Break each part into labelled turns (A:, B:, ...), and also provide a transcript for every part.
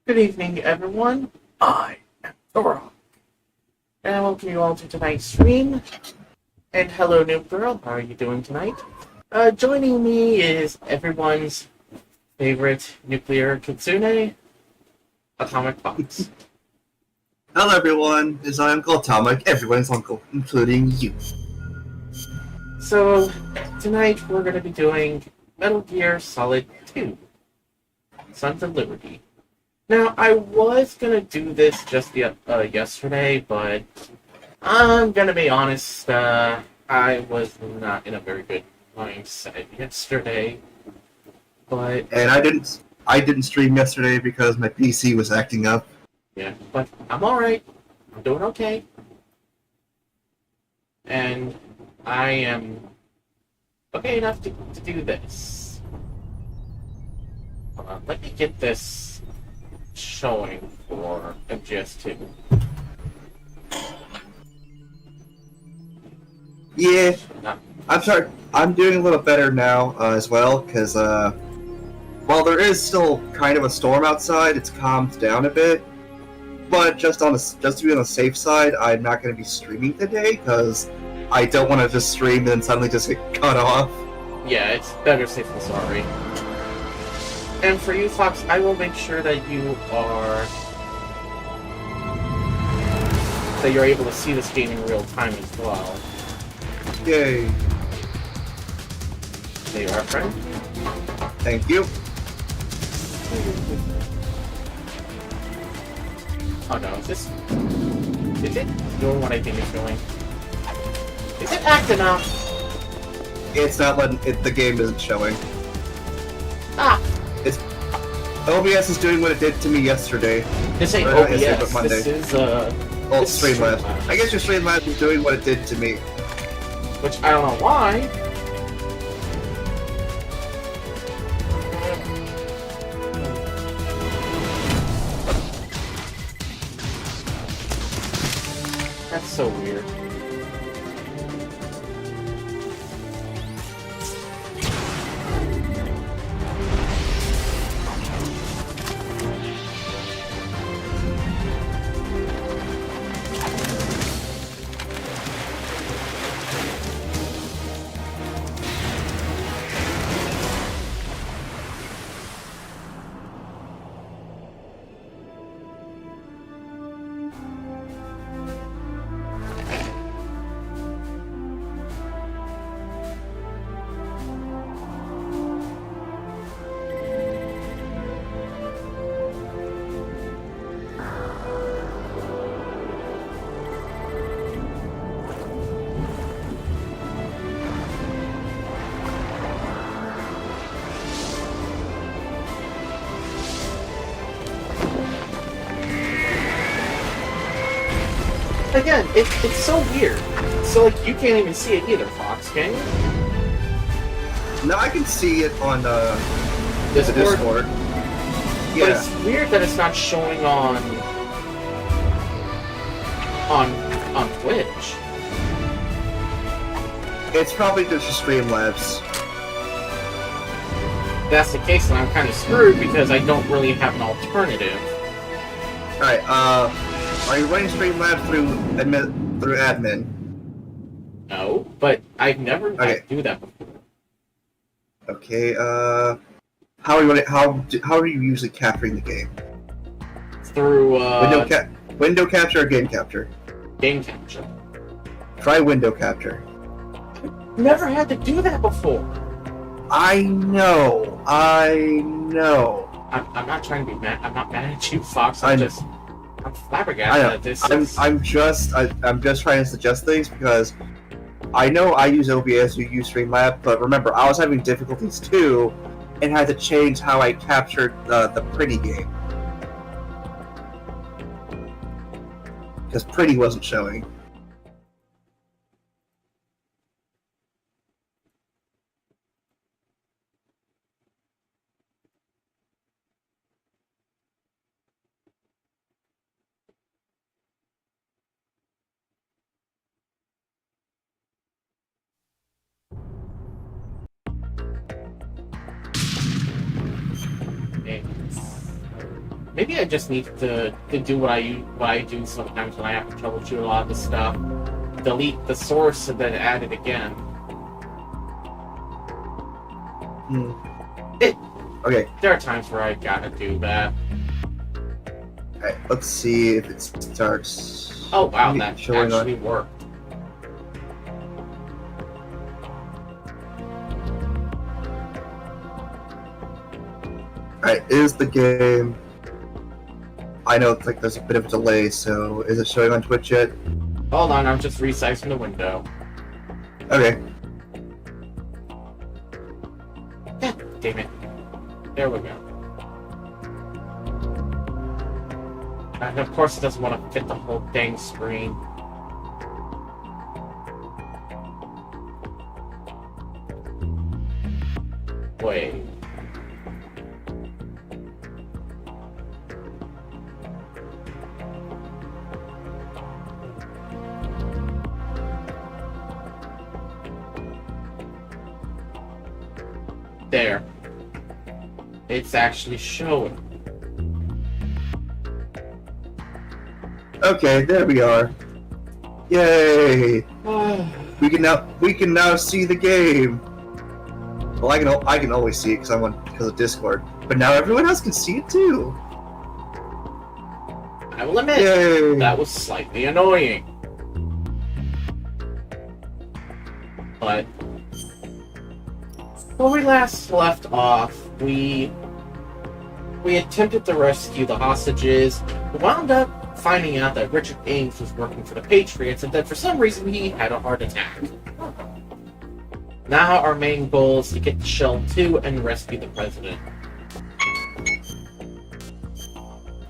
A: Good evening, everyone. I am Thora, and I welcome you all to tonight's stream. And hello, Noob Girl. How are you doing tonight? Joining me is everyone's favorite nuclear kitsune, Atomic Fox.
B: Hello everyone, it's my Uncle Atomic, everyone's uncle, including you.
A: So, tonight we're going to be doing Metal Gear Solid 2, Sons of Liberty. Now, I was going to do this just yesterday, but I'm going to be honest, I was not in a very good mindset yesterday. But
B: And I didn't stream yesterday because my PC was acting up.
A: yeah, but I'm alright. I'm doing okay. And I am okay enough to do this. Hold on, let me get this showing for MGS2.
B: Yeah, I'm sorry, I'm doing a little better now as well, because while there is still kind of a storm outside, it's calmed down a bit. But just to be on the safe side, I'm not going to be streaming today, because I don't want to just stream and then suddenly just get cut off.
A: Yeah, it's better safe than sorry. And for you, Fox, I will make sure that you're able to see this game in real time as well.
B: Yay.
A: There you are, friend.
B: Thank you.
A: Oh no, is it doing what I think it's doing? Is it acting up?
B: It's not letting the game isn't showing.
A: Ah!
B: OBS is doing what it did to me yesterday.
A: This ain't
B: Or not
A: OBS,
B: yesterday, but Monday.
A: this is,
B: Well,
A: this is
B: Streamlabs.
A: Streamlabs.
B: I guess your Streamlabs is doing what it did to me.
A: Which, I don't know why. That's so weird. Again, it's so weird. So, like, you can't even see it either, Fox, can you?
B: No, I can see it on the
A: Discord?
B: Discord.
A: But
B: Yeah,
A: it's weird that it's not showing on Twitch.
B: it's probably just Streamlabs.
A: If that's the case, then I'm kind of screwed because I don't really have an alternative.
B: Alright, are you running Streamlabs through admin?
A: No, but I've never had
B: Okay.
A: to do that before.
B: Okay, how are you running, how are you usually capturing the game?
A: Through
B: Window capture or game capture?
A: game capture.
B: Try window capture.
A: Never had to do that before.
B: I know.
A: I'm not trying to be mad. I'm not mad at you, Fox. I'm flabbergasted at this.
B: I'm just trying to suggest things because I know I use OBS, you use Streamlabs, but remember, I was having difficulties too, and had to change how I captured the Pretty game because Pretty wasn't showing.
A: Maybe I just need to do what I do sometimes when I have to troubleshoot a lot of this stuff. Delete the source and then add it again.
B: Okay.
A: There are times where I gotta do that.
B: Alright, let's see if it starts.
A: Oh wow, that
B: showing
A: actually worked.
B: Alright, is the game. I know it's like there's a bit of a delay, so is it showing on Twitch yet?
A: Hold on, I'm just resizing the window.
B: Okay.
A: God damn it. There we go. And of course it doesn't want to fit the whole dang screen. Wait. There. It's actually showing.
B: Okay, there we are. Yay! we can now see the game. Well, I can always see it because of Discord, but now everyone else can see it too.
A: I will admit,
B: Yay!
A: that was slightly annoying. But when we last left off, we attempted to rescue the hostages. We wound up finding out that Richard Ames was working for the Patriots and that for some reason he had a heart attack. Now our main goal is to get to Shell 2 and rescue the president.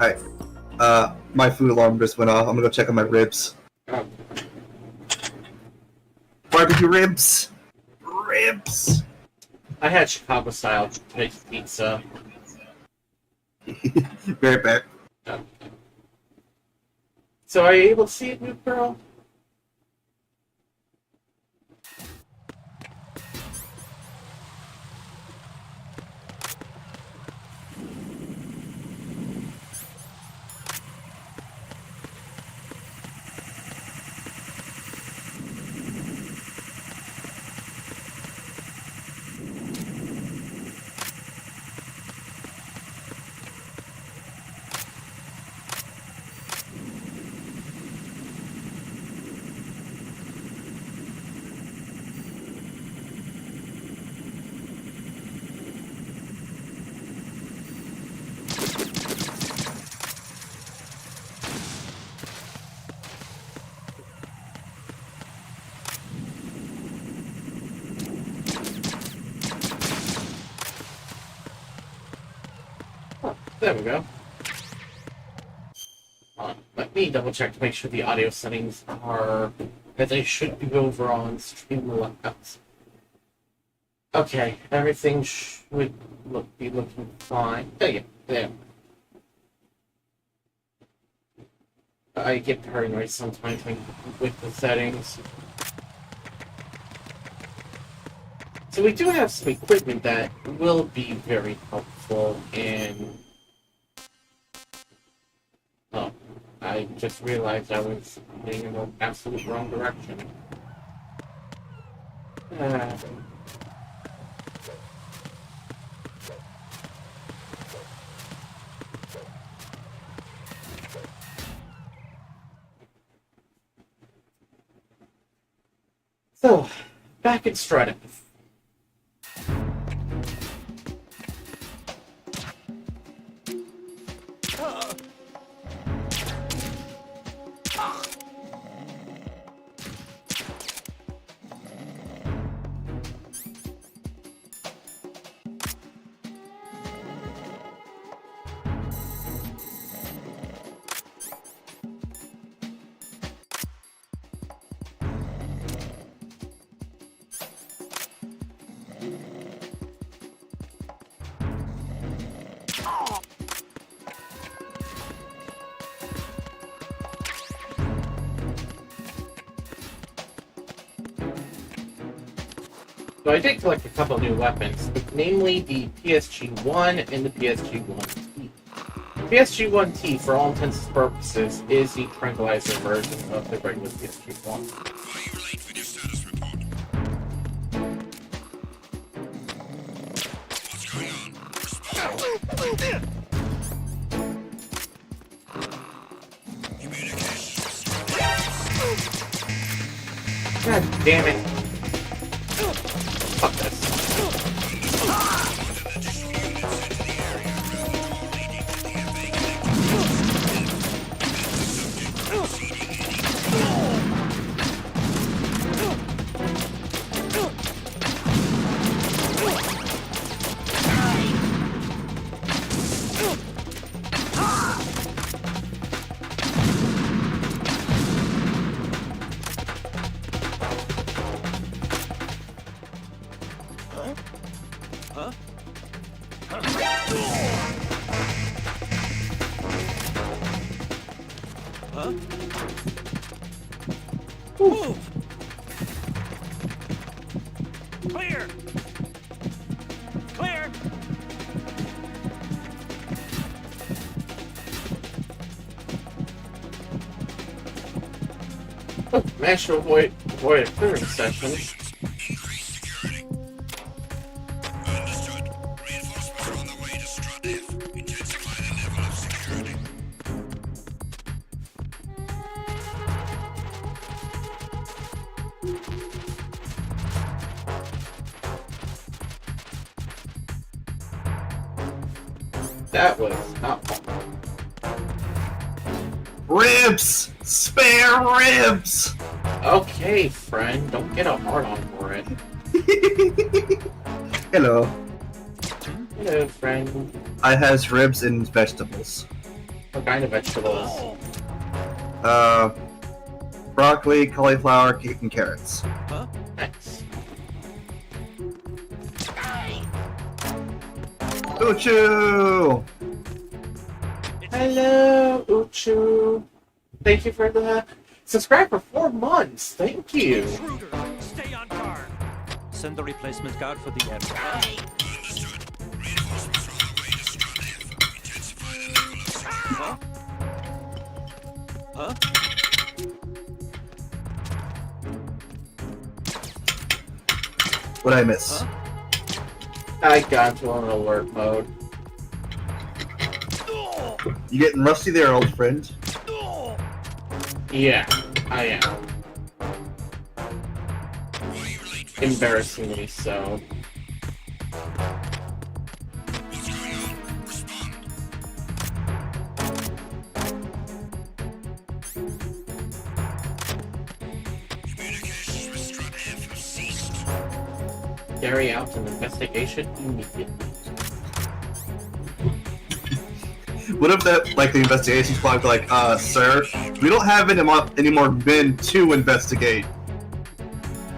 B: Alright. My food alarm just went off. I'm gonna go check on my ribs. Barbecue ribs! Ribs!
A: I had Chicago-style pizza.
B: Very bad.
A: So are you able to see it, New Pearl? There we go. Let me double check to make sure the audio settings are as they should be over on stream layouts. Okay, everything should be looking fine. There you go. There. I get paranoid sometimes with the settings. So we do have some equipment that will be very helpful in... Oh, I just realized I was heading in the absolute wrong direction. So, back in Stratum. So I did collect a couple new weapons, namely the PSG-1 and the PSG-1T. PSG1T, for all intents and purposes, is the tranquilizer version of the regular PSG1. God damn it. Fuck this.
C: Move! Clear! Clear!
A: Oh, managed to avoid a clearing session. That was not fun.
B: Ribs! Spare ribs!
A: Okay, friend, don't get a hard on for it.
B: Hello.
A: Hello, friend.
B: I has ribs and vegetables.
A: What kind of vegetables?
B: Broccoli, cauliflower, and carrots.
A: Nice.
B: Uchu!
A: Hello, Uchu. Thank you for the subscribe for 4 months. Thank you.
C: Intruder! Stay on guard! Send the replacement guard for the area. Huh? Huh?
B: What'd I miss?
C: Huh?
A: I got into an alert mode.
B: You getting rusty there, old friend?
A: Yeah, I am. Embarrassingly so. Carry out an investigation immediately.
B: What if that, like, the investigation squad be like, sir, we don't have any more men to investigate.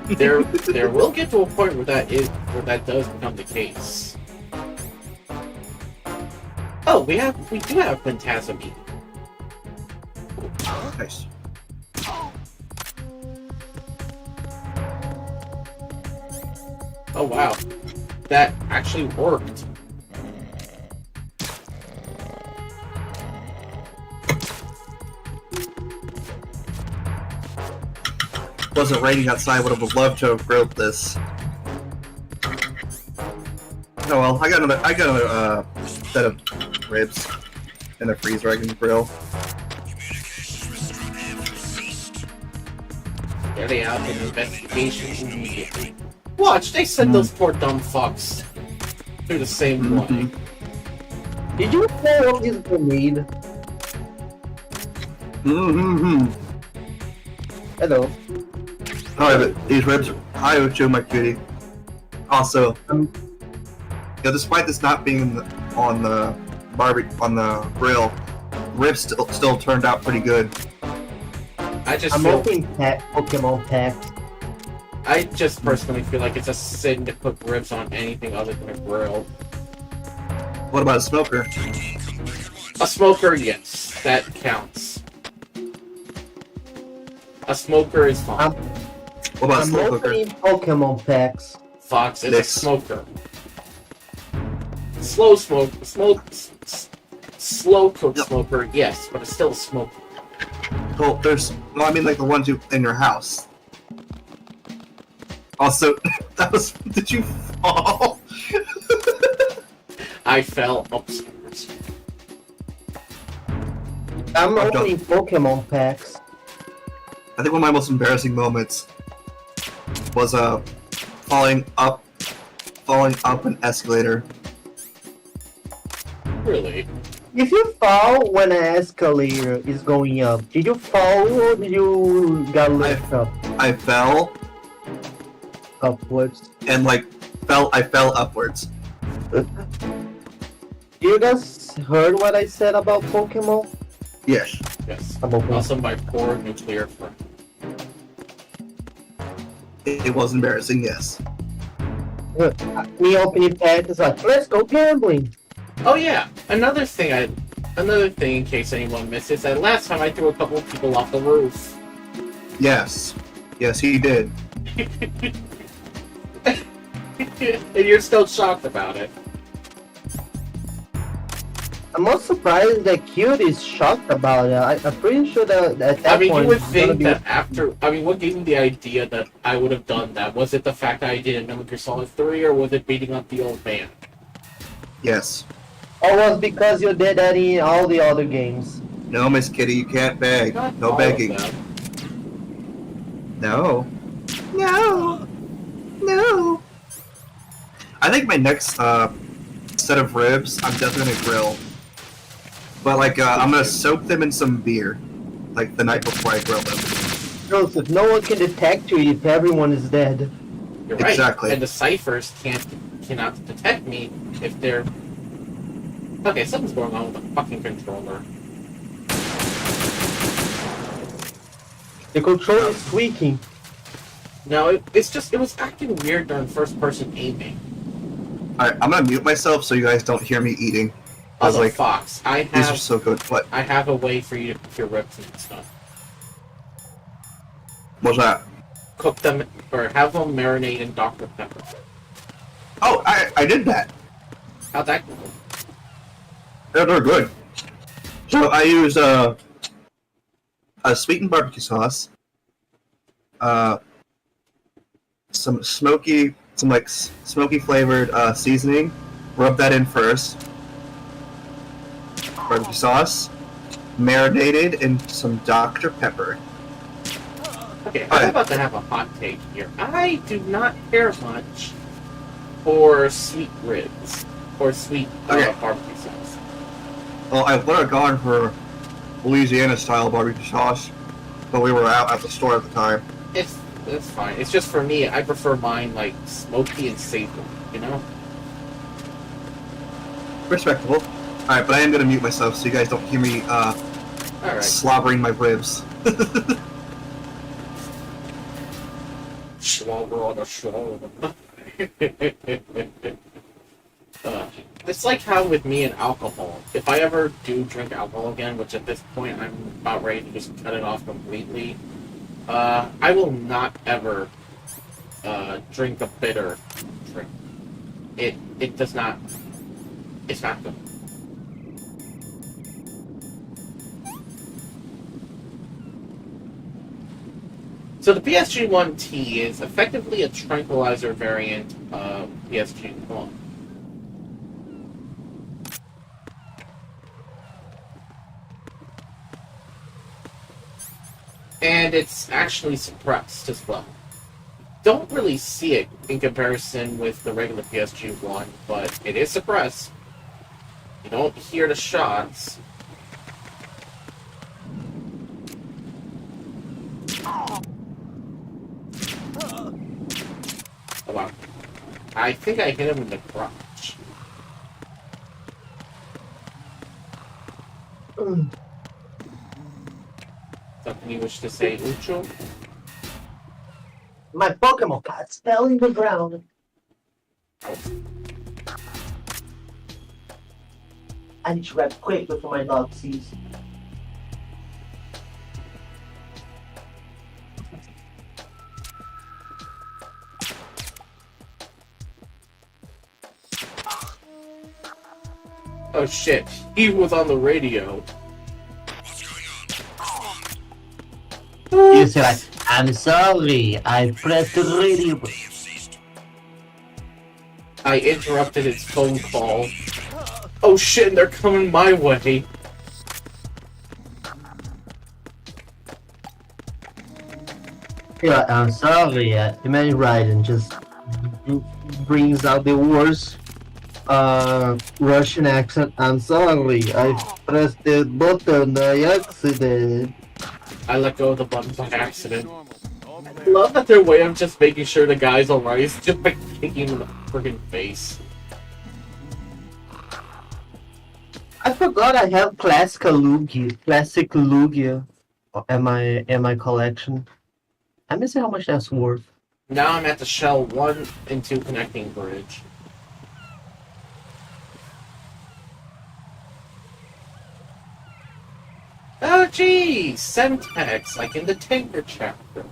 A: There will get to a point where that does become the case. Oh, we do have Phantasm.
B: Nice.
A: Oh wow, that actually worked.
B: Wasn't raining outside, would have loved to have grilled this. Oh well, I got another set of ribs in the freezer I can grill.
A: Carry out an investigation immediately. Watch, they sent those poor dumb fucks through the same way.
D: Did you know what these were made? Hello.
B: Hi, these ribs. Hi, Uchu, my cutie. Also, despite this not being on the grill, ribs still turned out pretty good.
D: I'm opening Pokemon packs.
A: I just personally feel like it's a sin to put ribs on anything other than a grill.
B: What about a smoker?
A: A smoker, yes, that counts. A smoker is fine.
B: What about a
D: I'm
B: slow cooker?
D: opening Pokemon packs.
A: Fox is
B: This.
A: a smoker. Slow smoke. Slow cook
B: Yep.
A: smoker, yes, but it's still a smoker.
B: Well, I mean like the ones in your house. Also, did you fall?
A: I fell upstairs.
D: I'm
B: I'm
D: opening Pokemon packs.
B: I think one of my most embarrassing moments was falling up an escalator.
A: Really?
D: If you fall when an escalator is going up, did you fall or did you got lifted up
B: I fell
D: upwards?
B: and I fell upwards.
D: You guys heard what I said about Pokemon?
B: Yes.
A: Yes.
D: I'm opening.
A: Also, my poor nuclear friend.
B: It was embarrassing, yes.
D: Me opening packs is like, let's go gambling.
A: Oh yeah, another thing in case anyone missed is that last time I threw a couple of people off the roof.
B: Yes. Yes, he did.
A: And you're still shocked about it.
D: I'm most surprised that Cute is shocked about it. I'm pretty sure that at that
A: I mean,
D: point
A: you would
D: it's gonna
A: think
D: be...
A: that after... I mean, what gave me the idea that I would have done that? Was it the fact that I did in Metal Gear Solid 3, or was it beating up the old man?
B: Yes.
D: Or was because you did that in all the other games?
B: No, Miss Kitty, you can't beg.
A: Not
B: No
A: all
B: begging.
A: of them.
B: No. No. No. I think my next set of ribs, I'm definitely gonna grill. But I'm gonna soak them in some beer, like the night before I grill them.
D: Joseph, no one can detect you if everyone is dead.
A: You're right.
B: Exactly.
A: And the ciphers cannot detect me if they're... Okay, something's going on with the fucking controller.
D: The controller is tweaking.
A: No, it was acting weird during first-person aiming.
B: Alright, I'm gonna mute myself so you guys don't hear me eating. I was
A: Also,
B: like,
A: Fox,
B: these are so good. What?
A: I have a way for you to cook your ribs and stuff.
B: What's that?
A: Cook them, or have them marinate in Dr. Pepper.
B: Oh, I did that.
A: How'd that go?
B: They're good. So I used a sweetened barbecue sauce, some smoky flavored seasoning. Rub that in first. Barbecue sauce, marinated in some Dr. Pepper.
A: Okay, I'm about to have a hot take here. I do not care much for sweet ribs or sweet
B: Okay.
A: barbecue sauce.
B: Well, I would have gone for Louisiana-style barbecue sauce, but we were out at the store at the time.
A: It's fine. It's just for me. I prefer mine like smoky and savory. You know.
B: Respectable. Alright, but I am gonna mute myself so you guys don't hear me
A: All right.
B: slobbering my ribs.
A: Slobber on a shoulder. It's like how with me and alcohol. If I ever do drink alcohol again, which at this point I'm about ready to just cut it off completely, I will not ever drink a bitter drink. It does not. It's not good. So the PSG-1T is effectively a tranquilizer variant of PSG-1. And it's actually suppressed as well. Don't really see it in comparison with the regular PSG-1, but it is suppressed. You don't hear the shots. Oh, wow. I think I hit him in the crotch. Something you wish to say, Ucho?
D: My Pokemon cards fell in the ground. I need to grab quick before my dog sees.
A: Oh shit, he was on the radio.
D: You say like, I'm sorry, I pressed the radio.
A: I interrupted his phone call. Oh shit, and they're coming my way.
D: Yeah, I'm sorry. Imagine Raiden just brings out the worst Russian accent. I'm sorry, I pressed the button by accident.
A: I let go of the button by accident. I love that their way of just making sure the guy's alright is just by kicking him in the friggin' face.
D: I forgot I have classic Lugia in my collection. Let me see how much that's worth.
A: Now I'm at the Shell 1 and 2 connecting bridge. Oh geez, Semtex, like in the Tinker chapter.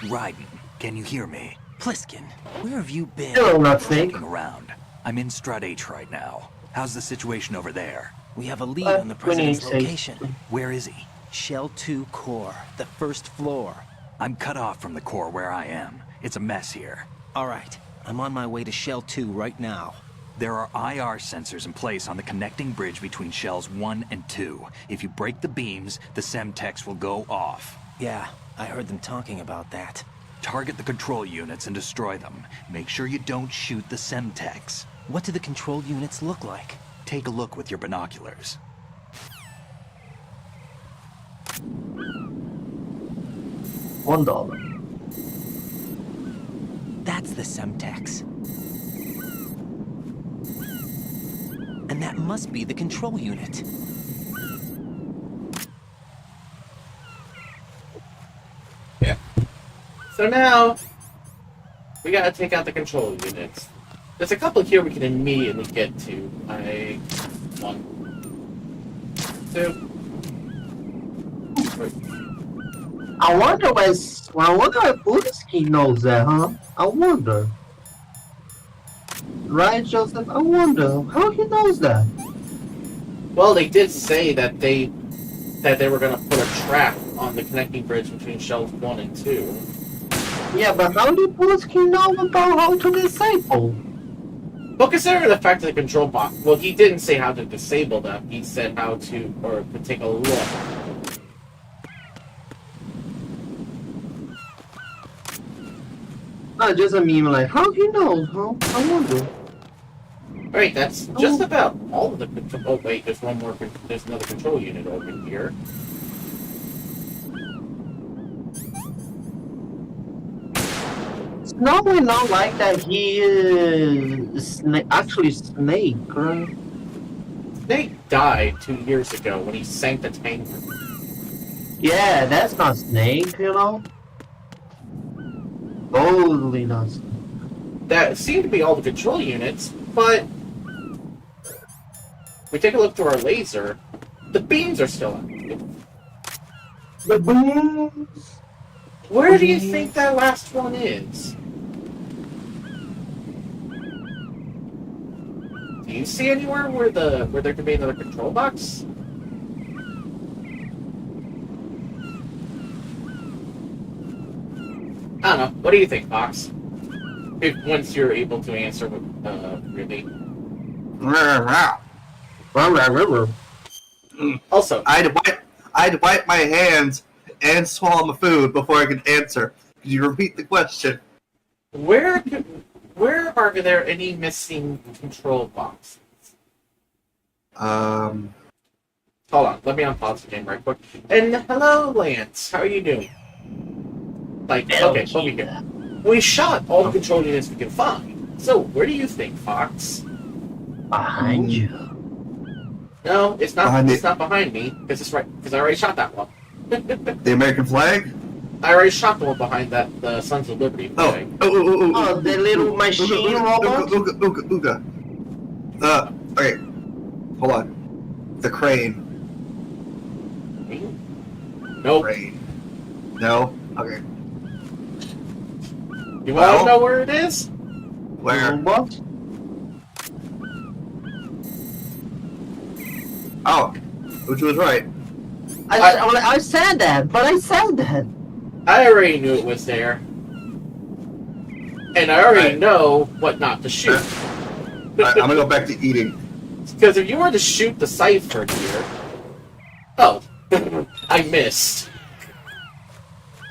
E: Raiden, can you hear me?
C: Pliskin, where have you been?
D: Hello, not fake.
E: Checking around. I'm in Strat H right now. How's the situation over there?
C: We have a lead on the president's
D: 28.
C: location.
E: Where is he?
C: Shell 2 core, the first floor.
E: I'm cut off from the core where I am. It's a mess here.
C: All right, I'm on my way to Shell 2 right now.
E: There are IR sensors in place on the connecting bridge between shells 1 and 2. If you break the beams, the Semtex will go off.
C: Yeah, I heard them talking about that.
E: Target the control units and destroy them. Make sure you don't shoot the Semtex.
C: What do the control units look like?
E: Take a look with your binoculars.
D: $1.
C: That's the Semtex. And that must be the control unit.
A: Yeah. So now, we gotta take out the control units. There's a couple here we can immediately get to. One. Two. Three.
D: I wonder if Budsky knows that, huh? I wonder. Right, Joseph? I wonder how he knows that.
A: Well, they did say that they were gonna put a trap on the connecting bridge between shells 1 and 2.
D: Yeah, but how did Budsky know about how to disable?
A: Well, considering the fact that the control box, well, he didn't say how to disable them. He said how to, or to take a look.
D: Not just a meme like, how he knows, huh? I wonder.
A: Alright, that's just about all of the control. Oh, wait, there's one more. There's another control unit over here.
D: It's normally not like that he is actually Snake, right?
A: Snake died 2 years ago when he sank the tanker.
D: Yeah, that's not Snake, you know? Totally not Snake.
A: That seemed to be all the control units, but we take a look through our laser. The beams are still active.
D: The booms!
A: Where do you think that last one is? Do you see anywhere where there could be another control box? I don't know. What do you think, Fox? Once you're able to answer, really. Also,
B: I had to wipe my hands and swallow my food before I could answer. Could you repeat the question?
A: where are there any missing control boxes?
B: Um,
A: Hold on, let me unpause the game right quick. And hello, Lance. How are you doing? Like, okay, over here. We shot all the control units we can find. So, where do you think, Fox?
D: Behind you.
A: No, it's not.
B: Behind
A: It's
B: me.
A: not behind me because it's right. Because I already shot that one.
B: the American flag?
A: I already shot the one behind that the Sons of Liberty flag.
D: Oh, the little machine robot?
B: Ooga. Okay. Hold on. The crane.
A: Nope.
B: Crane. No? Okay.
A: You want to
B: Well-
A: know where it is?
B: Where?
D: Robot?
B: which was right.
D: I said that, but I said that.
A: I already knew it was there. And I already know what not to shoot.
B: I'm gonna go back to eating.
A: Because if you were to shoot the cipher here... Oh, I missed.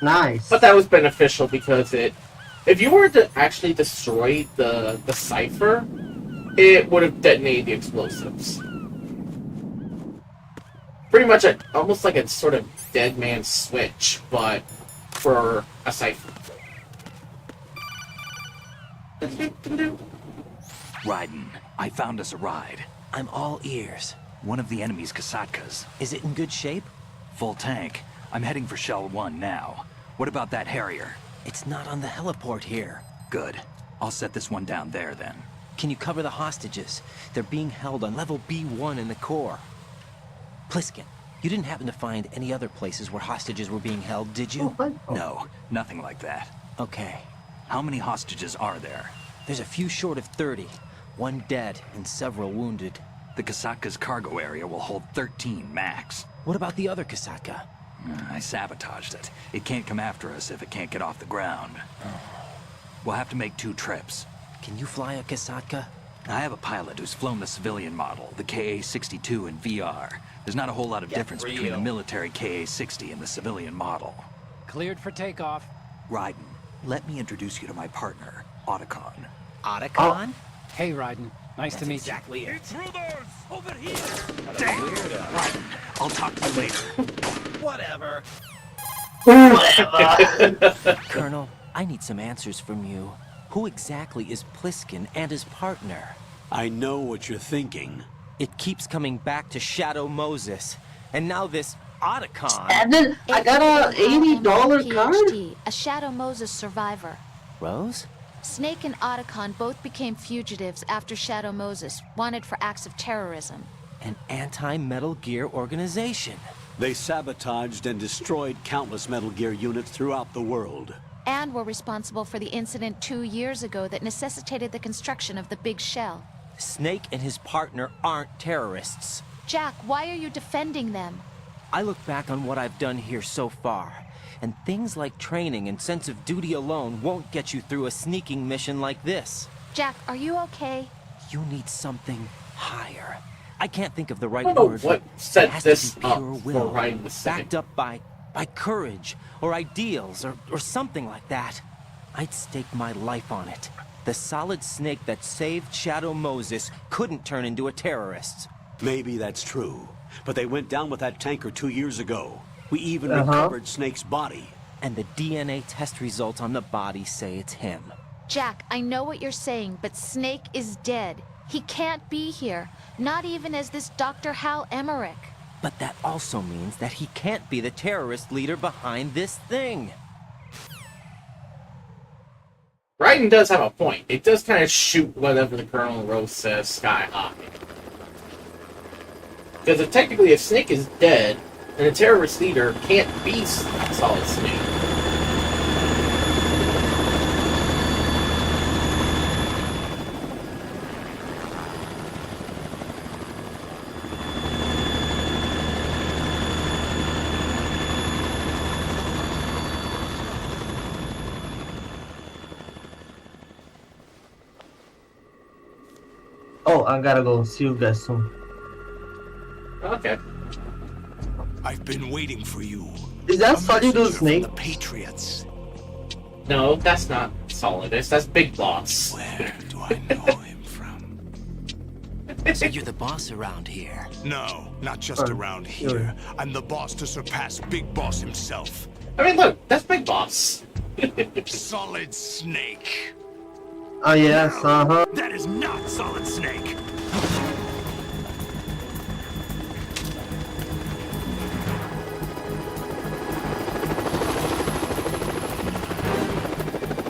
D: Nice.
A: But that was beneficial because if you were to actually destroy the cipher, it would have detonated the explosives. Pretty much almost like a sort of dead man switch, but for a cipher.
E: Raiden, I found us a ride.
F: I'm all ears.
E: One of the enemy's Kasatkas.
F: Is it in good shape?
E: Full tank. I'm heading for Shell 1 now. What about that Harrier?
F: It's not on the heliport here.
E: Good. I'll set this one down there then.
F: Can you cover the hostages? They're being held on level B1 in the core. Pliskin, you didn't happen to find any other places where hostages were being held, did you?
E: No, nothing like that.
F: Okay.
E: How many hostages are there?
F: There's a few short of 30. One dead and several wounded.
E: The Kasatka's cargo area will hold 13 max.
F: What about the other Kasatka?
E: I sabotaged it. It can't come after us if it can't get off the ground. We'll have to make 2 trips.
F: Can you fly a Kasatka?
E: I have a pilot who's flown the civilian model, the Ka-62 in VR. There's not a whole lot of difference between the military Ka-60 and the civilian model.
G: Cleared for takeoff.
E: Raiden, let me introduce you to my partner, Otacon.
F: Otacon?
G: Hey, Raiden. Nice to meet
F: exactly it.
C: Intruders! Over here!
E: Damn! Raiden, I'll talk to you later.
F: Whatever. Colonel, I need some answers from you. Who exactly is Pliskin and his partner?
H: I know what you're thinking.
F: It keeps coming back to Shadow Moses. And now this Otacon.
D: And then I got a $80 card.
I: Pt.3, a Shadow Moses survivor.
F: Rose?
I: Snake and Otacon both became fugitives after Shadow Moses, wanted for acts of terrorism.
F: An anti-Metal Gear organization.
H: They sabotaged and destroyed countless Metal Gear units throughout the world.
I: And were responsible for the incident 2 years ago that necessitated the construction of the Big Shell.
F: Snake and his partner aren't terrorists.
I: Jack, why are you defending them?
F: I look back on what I've done here so far, and things like training and sense of duty alone won't get you through a sneaking mission like this.
I: Jack, are you okay?
F: You need something higher. I can't think of the right
A: I don't know
F: word.
A: what
F: but it
A: set
F: has to
A: this
F: be
A: up
F: pure
A: for
F: will,
A: Raiden to say.
F: backed up by courage or ideals or something like that. I'd stake my life on it. The solid snake that saved Shadow Moses couldn't turn into a terrorist.
H: Maybe that's true, but they went down with that tanker 2 years ago. We even recovered Snake's body.
F: And the DNA test results on the body say it's him.
I: Jack, I know what you're saying, but Snake is dead. He can't be here, not even as this Dr. Hal Emmerich.
F: But that also means that he can't be the terrorist leader behind this thing.
A: Raiden does have a point. It does kind of shoot whatever the Colonel Rose says sky high. Because technically, if Snake is dead, then a terrorist leader can't be Solid Snake.
D: Oh, I gotta go. See you guys soon.
A: Okay.
J: I've been waiting for you.
D: Is that
J: A
D: Solid
J: messenger
D: Snake?
J: from the Patriots.
A: No, that's not Solidus. That's Big Boss.
J: Where do I know him from?
F: So you're the boss around here.
J: No, not just around here. I'm the boss to surpass Big Boss himself.
A: I mean, look, that's Big Boss.
J: Solid Snake.
D: Oh yes,
J: That is not Solid Snake.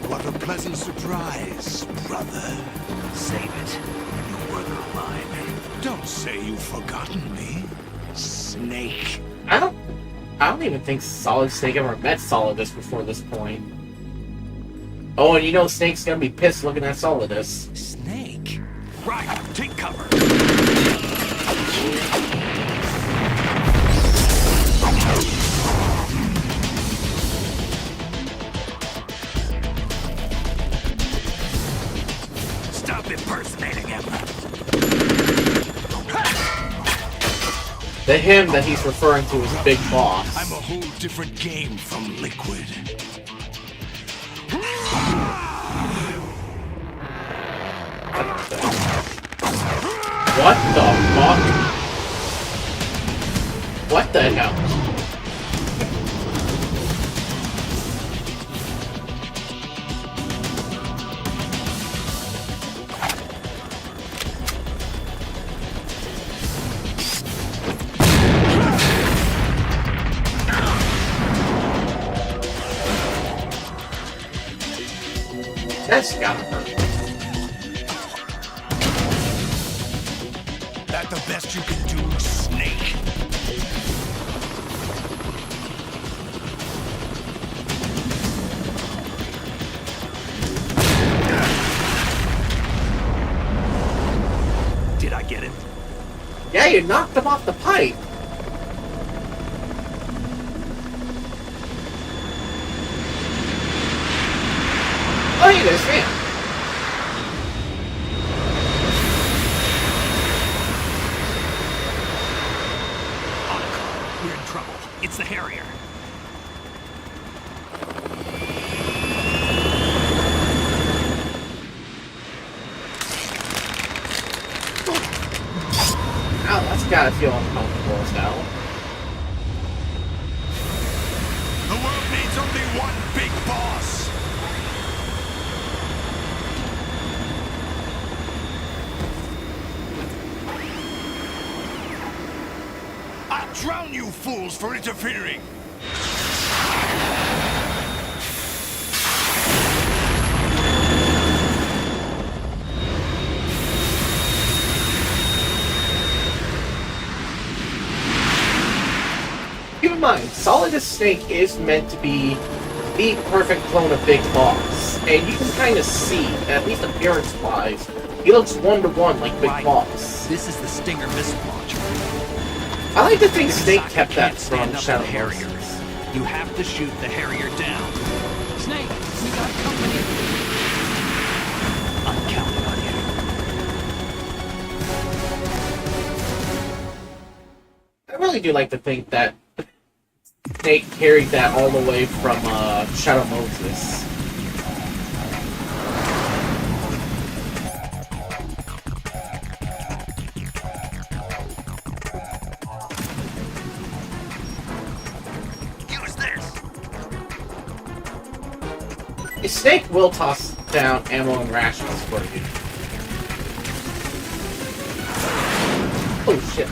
J: What a pleasant surprise, brother.
E: Save it. You brother of mine.
J: Don't say you've forgotten me, Snake.
A: I don't even think Solid Snake ever met Solidus before this point. Oh, and you know Snake's gonna be pissed looking at Solidus.
F: Snake?
J: Right, take cover.
A: The him that he's referring to as Big Boss.
J: I'm a whole different game from Liquid.
A: What the fuck? What the hell? That's gotta hurt.
J: That the best you can do, Snake?
E: Did I get him?
A: Yeah, you knocked him off the pipe. Oh, you guys fan.
E: We're in trouble. It's the Harrier.
A: Oh, that's gotta feel uncomfortable as hell.
J: The world needs only one big boss. I'll drown you fools for interfering.
A: Keep in mind, Solid as Snake is meant to be the perfect clone of Big Boss, and you can kind of see, at least appearance-wise, he looks one-to-one like Big
E: Right.
A: Boss.
E: This is the Stinger missile launcher.
A: I like to think Snake
E: Sokka
A: kept that
E: can't stand
A: from
E: up to
A: Shadow
E: the Harriers. You have to shoot the Harrier down.
G: Snake, we got company.
E: I'm counting on you.
A: I really do like to think that Snake carried that all the way from Shadow Moses.
E: Use this.
A: Snake will toss down ammo and rations for you. Oh shit.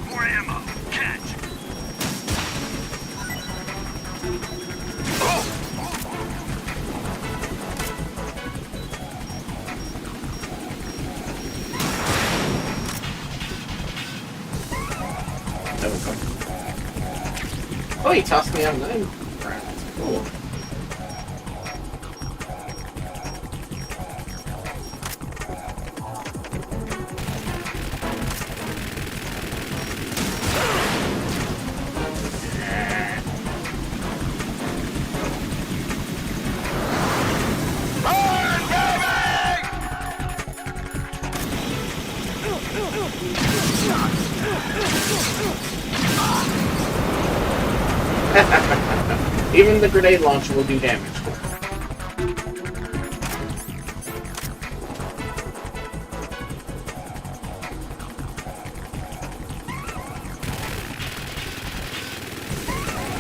E: More ammo. Catch.
A: There we go. Oh, he tossed me out of 9 rounds. Cool. Even the grenade launcher will do damage.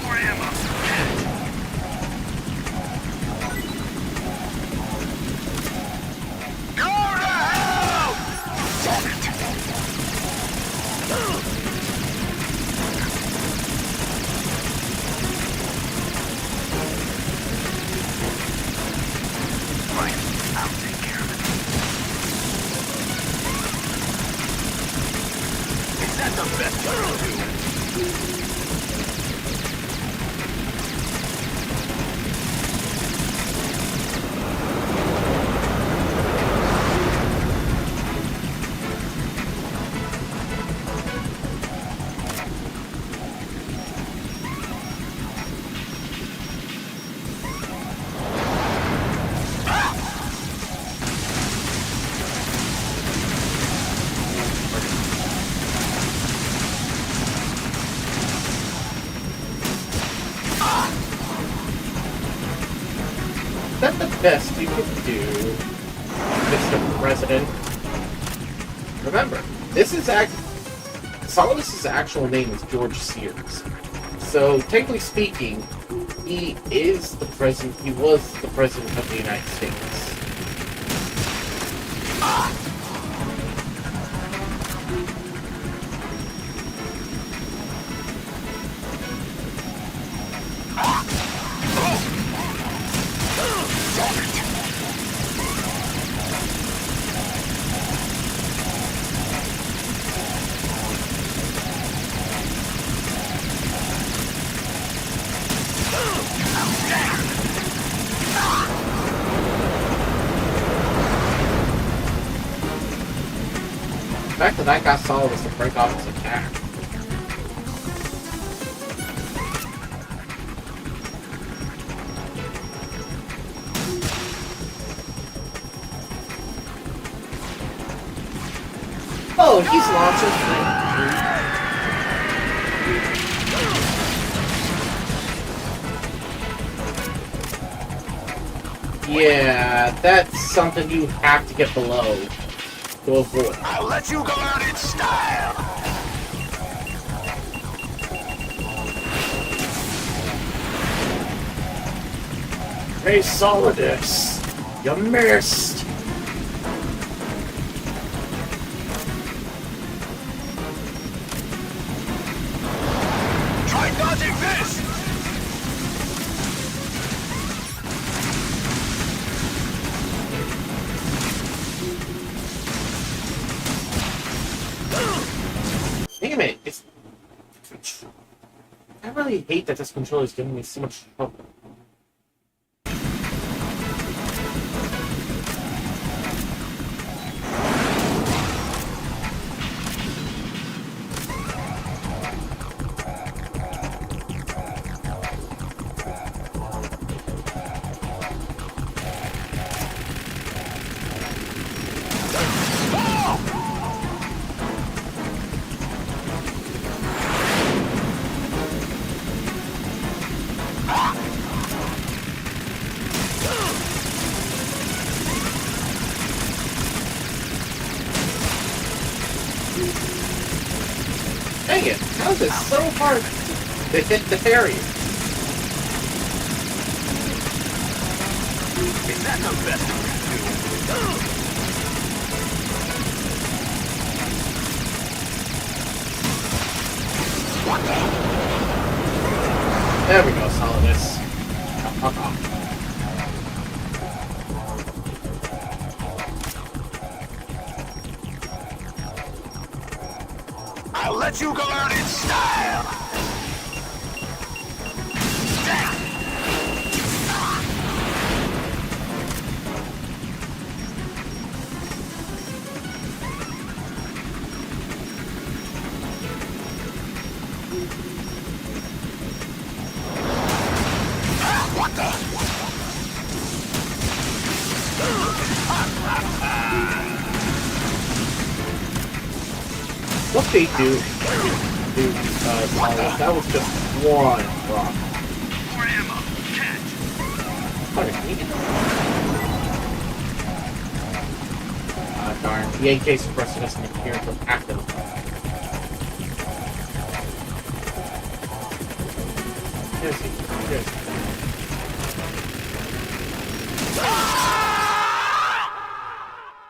E: More ammo. Go to hell!
A: that the best you could do, Mr. President? Remember, Solidus's actual name is George Sears. So, technically speaking, he is the president. He was the president of the United States. The fact that that got Solidus to break off his attack. Oh, he's launching. Yeah, that's something you have to get below to avoid.
J: I'll let you go out in style.
A: Hey, Solidus, you missed.
J: Try dodging this.
A: Damn it! It's. I really hate that this controller is giving me so much trouble. Dang it! How is it so hard to hit the Harriers?
J: Is that the best you can do? What the?
A: There we go, Solidus.
J: I'll let you go out in style. What the?
A: What they do, Solidus, that was just one rock.
J: More ammo. Catch.
A: Darn, the AK suppressor doesn't appear until active. There's he. There's he.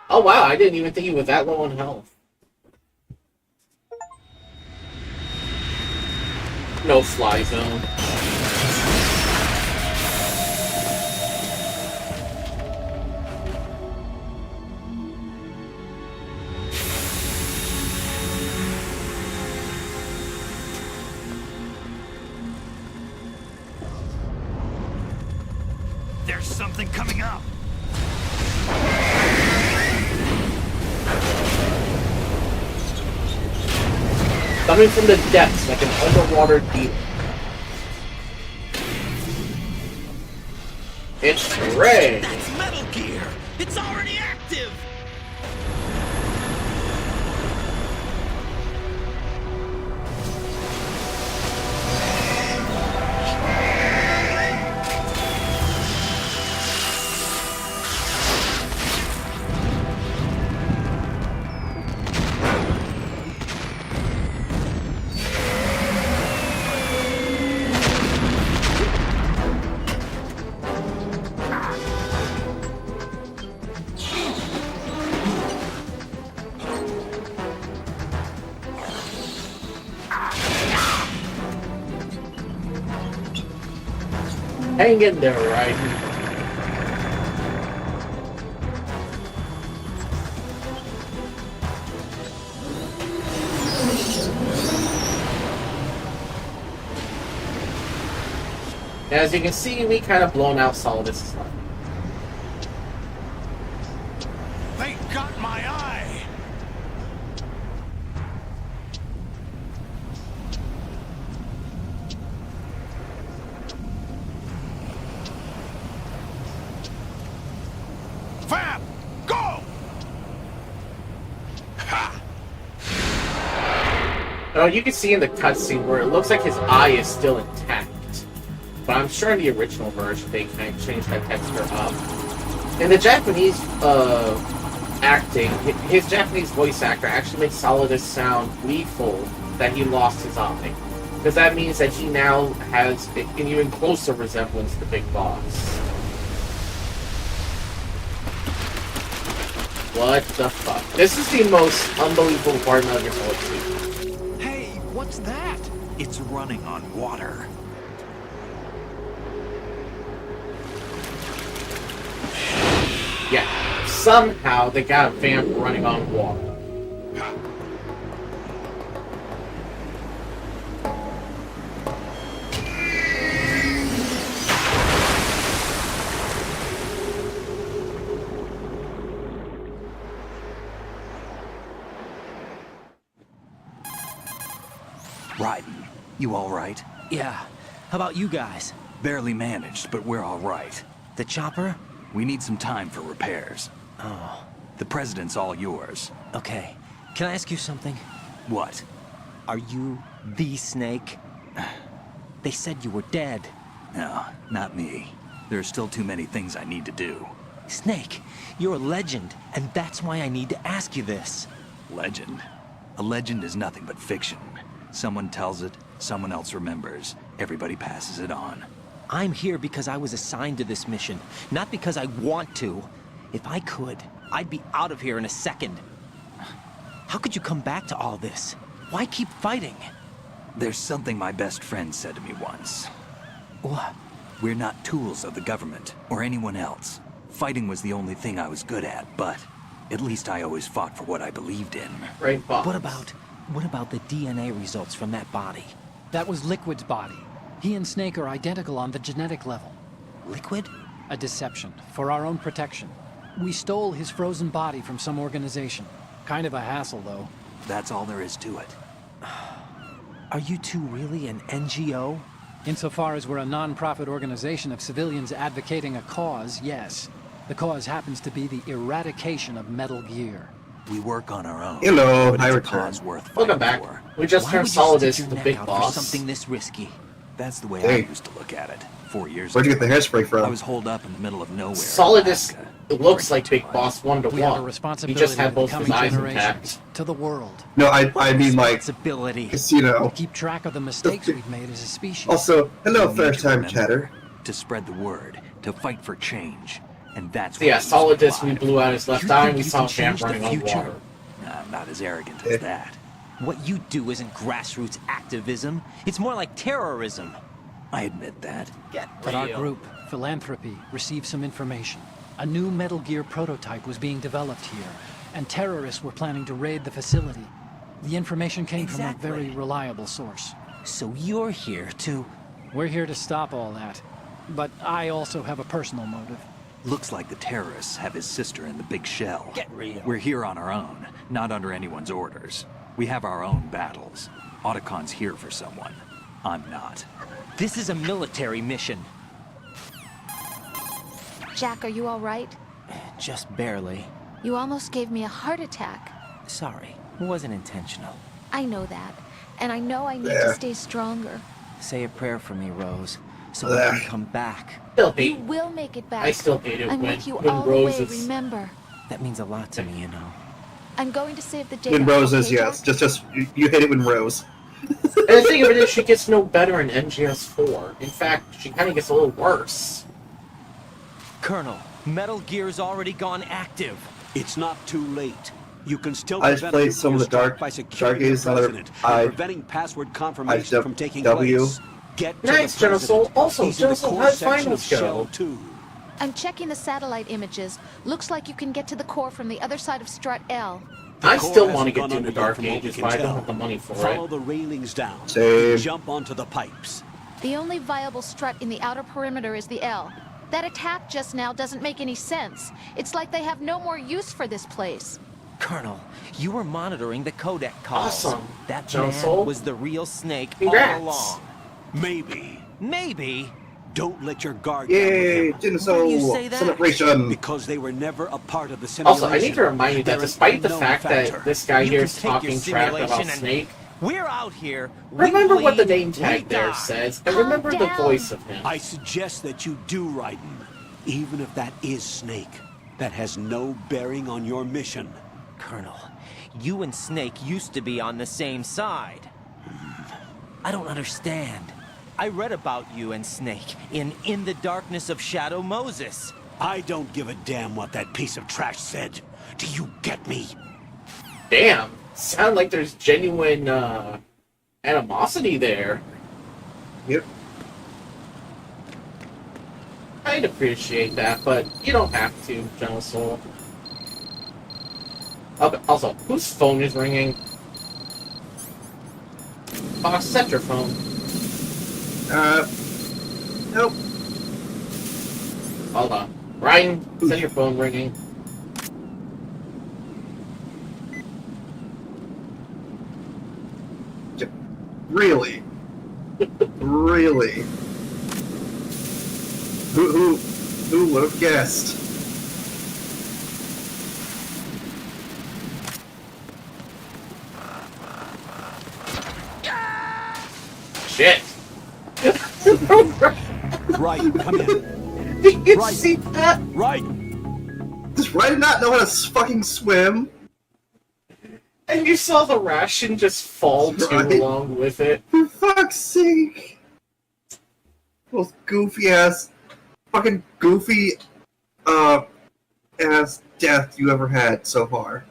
A: Oh wow, I didn't even think he was that low on health. No fly zone.
C: There's something coming up.
A: Coming from the depths like an underwater demon. It's Ray!
F: That's Metal Gear! It's already active!
A: Hang in there, right? As you can see, we kind of blown out Solidus' life.
J: They got my eye! Fab! Go! Ha!
A: Oh, you can see in the cutscene where it looks like his eye is still intact. But I'm sure in the original version they kind of changed that texture up. In the Japanese acting, his Japanese voice actor actually makes Solidus sound gleeful that he lost his eye. Because that means that he now has an even closer resemblance to Big Boss. What the fuck? This is the most unbelievable part of Metal Gear Solid 2.
E: Hey, what's that? It's running on water.
A: Yeah, somehow they got a vamp running on water.
E: Raiden, you all right?
F: Yeah. How about you guys?
E: Barely managed, but we're all right.
F: The chopper?
E: We need some time for repairs.
F: Oh,
E: The president's all yours.
F: okay. Can I ask you something?
E: What?
F: Are you the Snake? They said you were dead.
E: No, not me. There are still too many things I need to do.
F: Snake, you're a legend, and that's why I need to ask you this.
E: Legend? A legend is nothing but fiction. Someone tells it, someone else remembers. Everybody passes it on.
F: I'm here because I was assigned to this mission, not because I want to. If I could, I'd be out of here in a second. How could you come back to all this? Why keep fighting?
E: There's something my best friend said to me once.
F: What?
E: We're not tools of the government, or anyone else. Fighting was the only thing I was good at, but at least I always fought for what I believed in.
A: Right, Bob.
F: What about the DNA results from that body?
G: That was Liquid's body. He and Snake are identical on the genetic level.
F: Liquid?
G: A deception, for our own protection. We stole his frozen body from some organization. Kind of a hassle, though.
E: That's all there is to it.
F: Are you two really an NGO?
G: Insofar as we're a non-profit organization of civilians advocating a cause, yes. The cause happens to be the eradication of Metal Gear.
E: We work on our own.
B: Hello,
E: but
B: I
E: it's a
B: return.
E: cause worth fighting
A: Welcome back.
E: for.
A: We just
F: Why
A: turned
F: would you
A: Solidus
F: stick
A: the
F: your
A: Big
F: neck out for
A: Boss.
F: something this risky?
E: That's the way
B: Hey.
E: I used to look at it 4 years
B: Where'd you
E: ago.
B: get the hairspray
E: I
B: from?
E: was holed up in the middle of nowhere. in
A: Solidus
E: Alaska.
A: looks like Big Boss 1 to
G: We have a
A: 1. He
G: responsibility
A: just had
G: to the
A: both his
G: coming
A: eyes
G: generations,
A: intact.
G: to the world.
B: No, I mean like
F: Responsibility.
B: casino.
G: Keep track of the mistakes we've made as a species.
B: Also, hello,
E: You need
B: first
E: to
B: time
E: remember
B: chatter.
E: To spread the word, to fight for change. And that's
A: So yeah,
E: what keeps me
A: Solidus, we
E: alive.
A: blew out his left
F: You
A: eye
F: think
A: and we
F: you
A: saw
F: can
A: a vamp
F: change the
A: running on
F: future?
A: water.
E: I'm not as arrogant
B: Eh.
E: as that.
F: What you do isn't grassroots activism. It's more like terrorism.
E: I admit that.
G: But our group, Philanthropy, received some information. A new Metal Gear prototype was being developed here, and terrorists were planning to raid the facility. The information came from a
F: Exactly.
G: very reliable source.
F: So you're here to...
G: We're here to stop all that. But I also have a personal motive.
E: Looks like the terrorists have his sister in the big shell.
F: Get real.
E: We're here on our own, not under anyone's orders. We have our own battles. Otacon's here for someone. I'm not.
F: This is a military mission.
I: Jack, are you all right?
F: Just barely.
I: You almost gave me a heart attack.
F: Sorry, it wasn't intentional.
I: I know that. And I know I need
B: Yeah.
I: to stay stronger.
F: Say a prayer for me, Rose, so I can come back.
A: Still
I: You
A: hate.
I: will make it back.
A: I still hate it
I: I'm
A: when,
I: with you
A: when
I: all the
A: Rose
I: way,
A: is...
I: remember.
F: That means a lot to me, you know.
I: I'm going to save the data.
B: When roses,
I: okay,
B: yes.
I: Jack?
B: Just you hate it when rose.
A: And the thing of it is, she gets no better in MGS4. In fact, she kind of gets a little worse.
F: Colonel, Metal Gear's already gone active.
H: It's not too late. You can still
B: I just
H: prevent a
B: played some of
H: nuclear
B: the
H: strike
B: dark-
H: by securing
B: Dark Ages,
H: the
B: another
H: president
B: I-
H: and preventing password confirmation from taking
B: W.
H: place. Get to
A: Nice,
H: the
A: General
H: president.
A: Soul. Also,
H: He's in
A: General
H: the
A: Soul,
H: core
A: how's
H: section
A: finals
H: of
A: go?
H: Shell 2.
I: I'm checking the satellite images. Looks like you can get to the core from the other side of Strut L.
A: I
H: core
A: still
H: hasn't
A: want to get
H: gone
A: to
H: under
A: the
H: yet
A: Dark
H: from what we
A: Ages,
H: can
A: but I don't
H: tell.
A: have the money for
H: Follow
A: it.
H: the railings down.
B: Same.
H: And jump onto the pipes.
I: The only viable strut in the outer perimeter is the L. That attack just now doesn't make any sense. It's like they have no more use for this place.
F: Colonel, you were monitoring the codec calls.
A: Awesome.
F: That
A: General
F: man
A: Soul?
F: was the real Snake
A: Congrats.
F: all along.
H: Maybe.
F: Maybe.
H: Don't let your guard down
B: Yay,
H: with him.
F: Why do you
B: Dinosaur
F: say that?
B: celebration.
H: Because they were never a part of the simulation.
A: Also, I need to remind you that
H: They're an
A: despite the
H: unknown
A: fact
H: factor.
A: that this guy
F: You
A: here
F: can
A: is
F: take your
A: talking crap about
F: simulation and-
A: Snake,
F: We're out here. We
A: remember what the
F: bleed,
A: name tag
F: we
A: there
F: die.
A: says, and
I: Calm
A: remember the
I: down.
A: voice of him.
H: I suggest that you do, Raiden. Even if that is Snake. That has no bearing on your mission.
F: Colonel, you and Snake used to be on the same side. I don't understand. I read about you and Snake in the Darkness of Shadow Moses.
H: I don't give a damn what that piece of trash said. Do you get me?
A: Damn, sound like there's genuine animosity there.
B: Yep.
A: I'd appreciate that, but you don't have to, General Soul. Okay, also, whose phone is ringing? Set your phone.
B: Nope.
A: Hold on. Ryan, set your phone ringing.
B: Really? Really? Who would have guessed?
A: Shit!
H: Right, come in.
A: Did you
H: Right.
A: see that?
H: Right.
B: Does Ryder not know how to fucking swim?
A: And you saw the ration just fall too
B: Right.
A: along with it.
B: For fuck's sake! Most goofy ass, fucking goofy, ass death you ever had so far.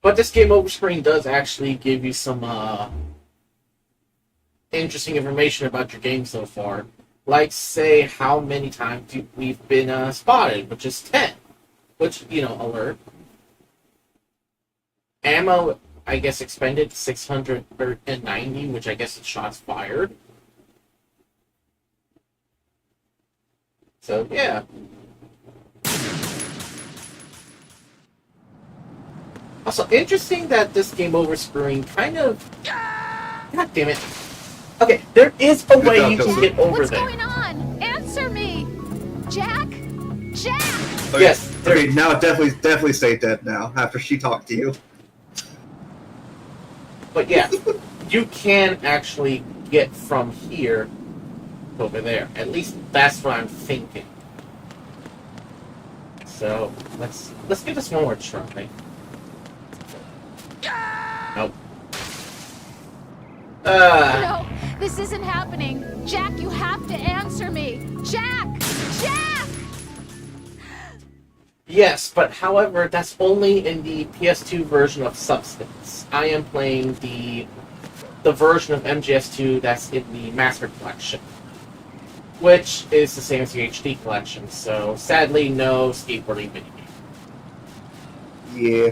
A: But this game over screen does actually give you some, interesting information about your game so far. Like, say, how many times we've been, spotted, which is 10. Which, alert. Ammo, I guess, expended 690, which I guess is shots fired. So, yeah. Also, interesting that this game over screen kind of... God damn it. Okay, there is a way you can get over
I: What's
A: there.
I: going on? Answer me! Jack? Jack!
B: Okay,
A: Yes, there-
B: Okay, now definitely stay dead now, after she talked to you.
A: But yeah, you can actually get from here to over there. At least that's what I'm thinking. So let's give this one more try. Nope.
I: No, this isn't happening. Jack, you have to answer me. Jack! Jack!
A: Yes, but however, that's only in the PS2 version of Substance. I am playing the version of MGS2 that's in the Master Collection, which is the same as the HD Collection. So sadly, no skateboarding minigame.
B: Yeah.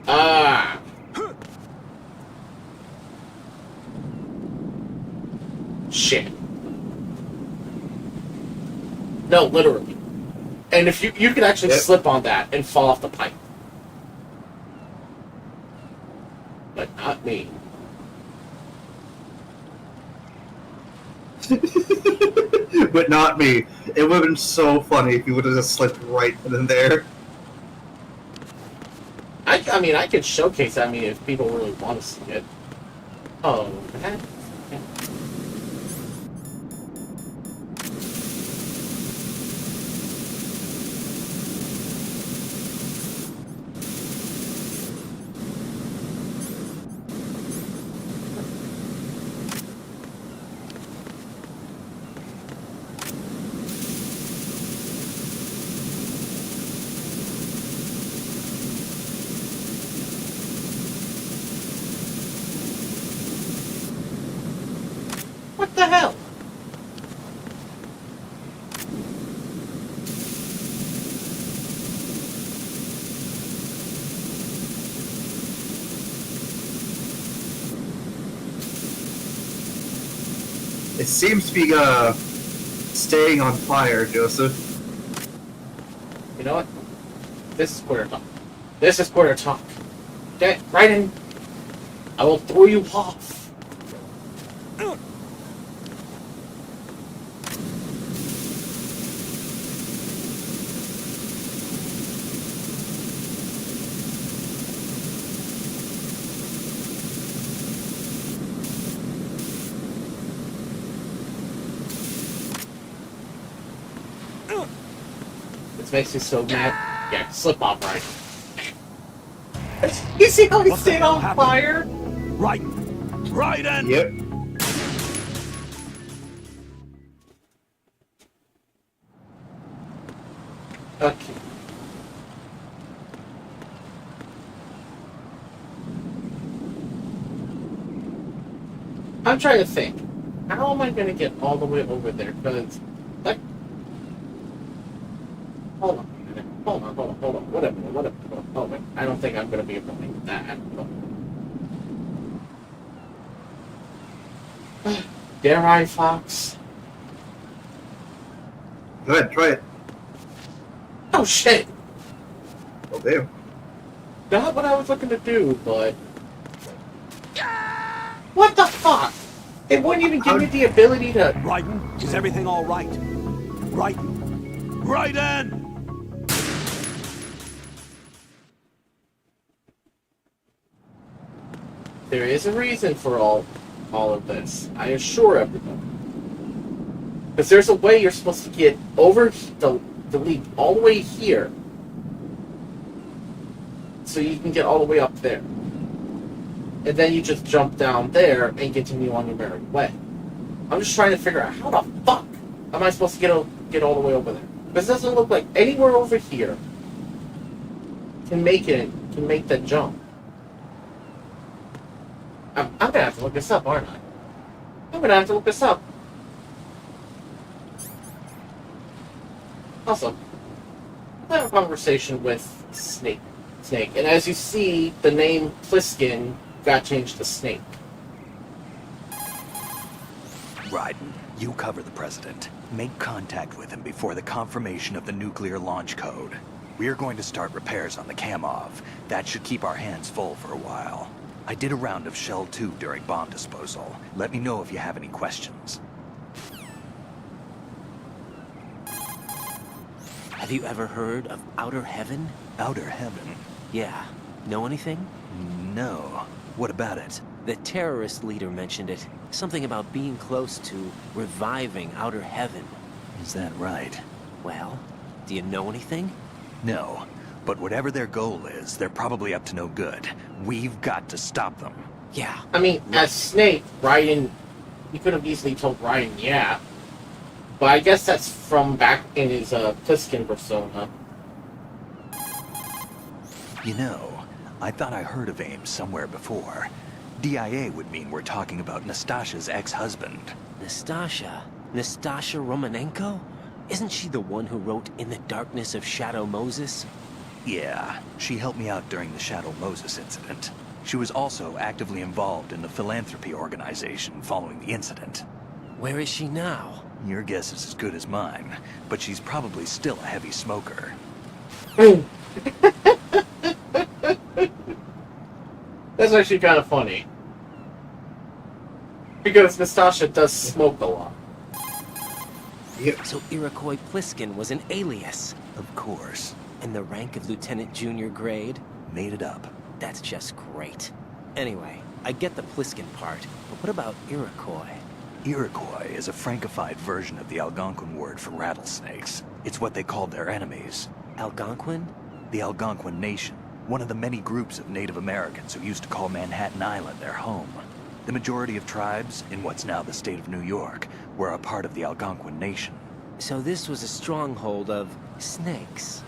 A: Ah. Shit. No, literally. And if you can actually
B: Yep.
A: slip on that and fall off the pipe. But not me.
B: But not me. It would have been so funny if you would have just slipped right in there.
A: I mean, I could showcase that, if people really want to see it. Oh, that... hell?
B: It seems to be staying on fire, Joseph.
A: You know what? This is quarter talk. This is quarter talk. Get right in. I will throw you off. This makes me so mad. Yeah, slip off, right? You see how he stayed on fire?
H: Right. Right and...
B: Yep.
A: Okay. I'm trying to think. How am I going to get all the way over there? Because, like... Hold on. Hold on. Whatever. Oh, wait. I don't think I'm going to be able to make that. Dare I, Fox?
B: Go ahead, try it.
A: Oh, shit!
B: Oh, damn.
A: Not what I was looking to do, but... What the fuck? It wouldn't even give me the ability to...
H: Raiden, is everything all right? Raiden! Raiden!
A: There is a reason for all of this. I assure everyone. Because there's a way you're supposed to get over the leap all the way here. So you can get all the way up there. And then you just jump down there and continue on your merry way. I'm just trying to figure out how the fuck am I supposed to get all the way over there? Because it doesn't look like anywhere over here can make that jump. I'm gonna have to look this up, aren't I? I'm gonna have to look this up. Also, I have a conversation with Snake, and as you see, the name Pliskin got changed to Snake.
E: Raiden, you cover the President. Make contact with him before the confirmation of the nuclear launch code. We're going to start repairs on the Kamov. That should keep our hands full for a while. I did a round of Shell 2 during bomb disposal. Let me know if you have any questions.
F: Have you ever heard of Outer Heaven?
E: Outer Heaven?
F: Yeah. Know anything?
E: No. What about it?
F: The terrorist leader mentioned it. Something about being close to reviving Outer Heaven.
E: Is that right?
F: Well, do you know anything?
E: No. But whatever their goal is, they're probably up to no good. We've got to stop them.
F: Yeah.
A: I mean, as Snake, Raiden, you could have easily told Raiden, yeah. But I guess that's from back in his Pliskin persona.
E: You know, I thought I heard of AIM somewhere before. DIA would mean we're talking about Nastasha's ex-husband.
F: Nastasha? Nastasha Romanenko? Isn't she the one who wrote In the Darkness of Shadow Moses?
E: Yeah, she helped me out during the Shadow Moses incident. She was also actively involved in the philanthropy organization following the incident.
F: Where is she now?
E: Your guess is as good as mine, but she's probably still a heavy smoker.
A: That's actually kind of funny. Because Nastasha does smoke a lot.
B: Yep.
F: So Iroquois Pliskin was an alias.
E: Of course.
F: In the rank of Lieutenant Junior grade?
E: Made it up.
F: That's just great. Anyway, I get the Pliskin part, but what about Iroquois?
E: Iroquois is a Frankified version of the Algonquin word for rattlesnakes. It's what they called their enemies.
F: Algonquin?
E: The Algonquin Nation, one of the many groups of Native Americans who used to call Manhattan Island their home. The majority of tribes, in what's now the state of New York, were a part of the Algonquin Nation.
F: So this was a stronghold of snakes.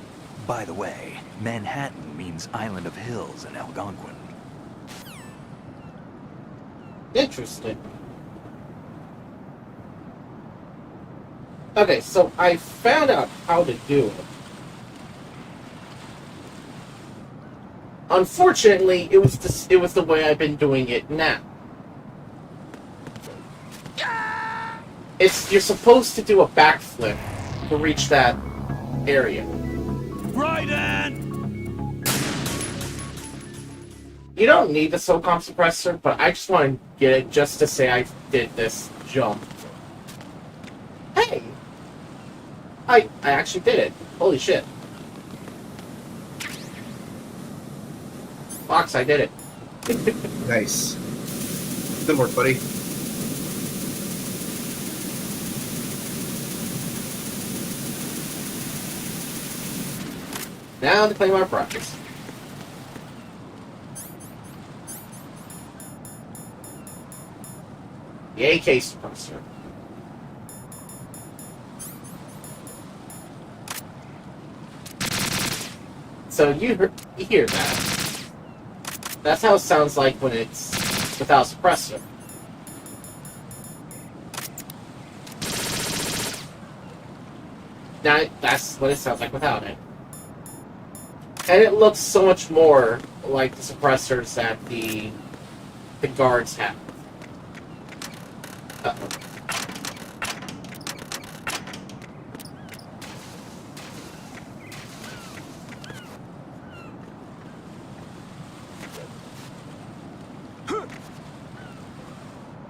E: By the way, Manhattan means Island of Hills in Algonquin.
A: Interesting. Okay, so I found out how to do it. Unfortunately, it was the way I've been doing it now. You're supposed to do a backflip to reach that area.
H: Raiden!
A: You don't need the SOCOM suppressor, but I just want to get it just to say I did this jump. Hey! I actually did it. Holy shit. Fox, I did it.
B: Nice. Good work, buddy.
A: Now to claim our prize. The AK suppressor. So you hear that. That's how it sounds like when it's without suppressor. Now that's what it sounds like without it. And it looks so much more like the suppressors that the guards have. Uh-oh.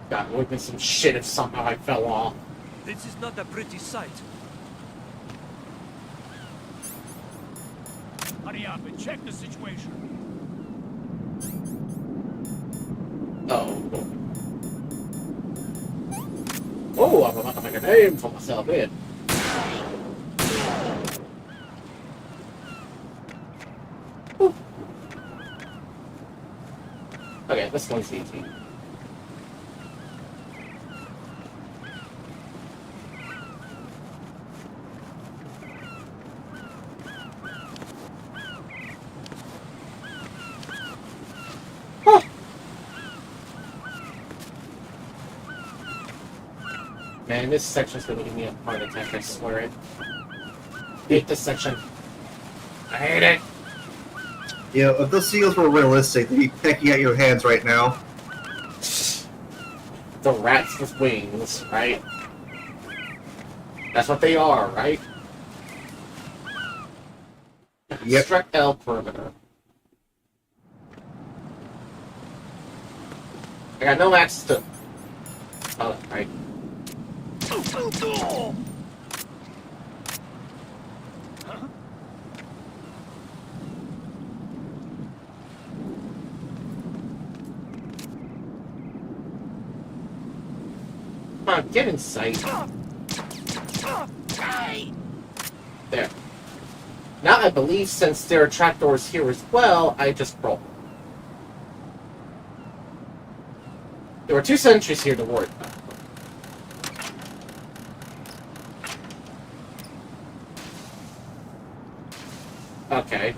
A: God, it would have been some shit if somehow I fell off.
C: This is not a pretty sight.
H: Hurry up and check the situation.
A: Oh. Oh, I'm about to make a name for myself here. Whew. Okay, this one's easy. Man, this section's gonna give me a heart attack, I swear it. Hate this section. I hate it!
B: You know, if those seals were realistic, they'd be pecking at your hands right now.
A: The rats with wings, right? That's what they are, right?
B: Yep.
A: Struck L perimeter. I got no access to... Oh, right. Come on, get in sight. There. Now I believe since there are trapdoors here as well, I just roll. There were 2 sentries here to worry about. Okay.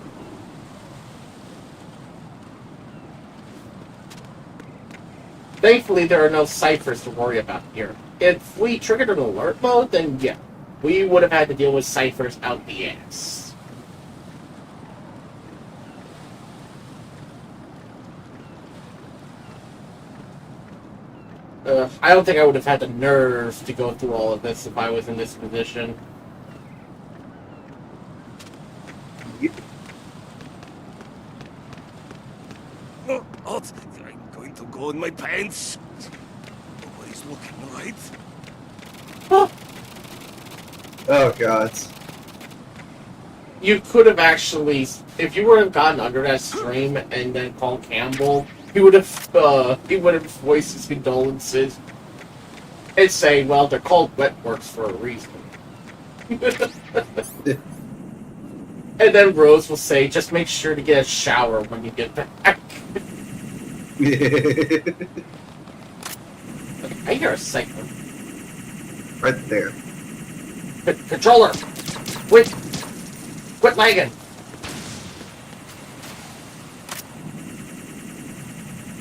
A: Thankfully, there are no ciphers to worry about here. If we triggered an alert mode, then yeah, we would have had to deal with ciphers out the ass. I don't think I would have had the nerve to go through all of this if I was in this position.
H: Oh, I'm going to go in my pants. Nobody's looking right.
B: Oh, God.
A: You could have actually, if you would have gotten under that stream and then called Campbell, he would have voiced his condolences and say, well, they're called wet works for a reason. And then Rose will say, just make sure to get a shower when you get back. I hear a cyclone.
B: Right there.
A: Controller! Quit lagging!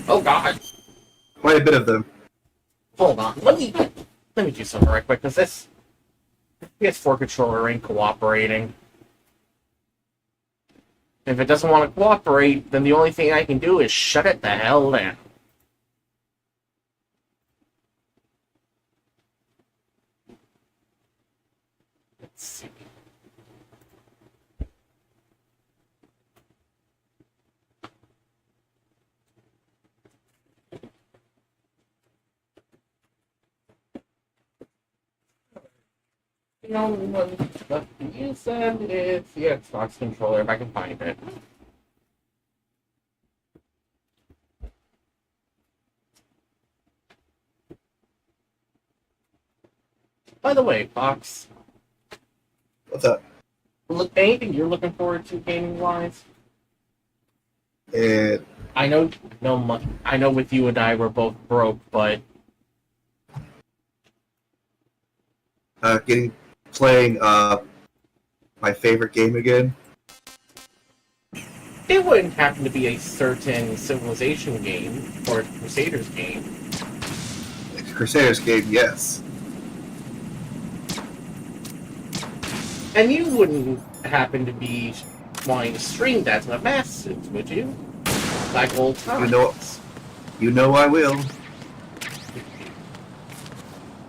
A: Oh god!
B: Quite a bit of them.
A: Hold on, let me do something right quick, because PS4 controller ain't cooperating. If it doesn't want to cooperate, then the only thing I can do is shut it the hell down. Let's see. The only one left to use then is the Xbox controller, if I can find it. By the way, Fox,
B: What's up?
A: anything you're looking forward to gaming-wise?
B: I
A: know with you and I we're both broke, but
B: playing my favorite game again.
A: it wouldn't happen to be a certain Civilization game or a Crusaders game.
B: Crusaders game, yes.
A: And you wouldn't happen to be wanting to stream that to the masses, would you? Like old times.
B: You know I will.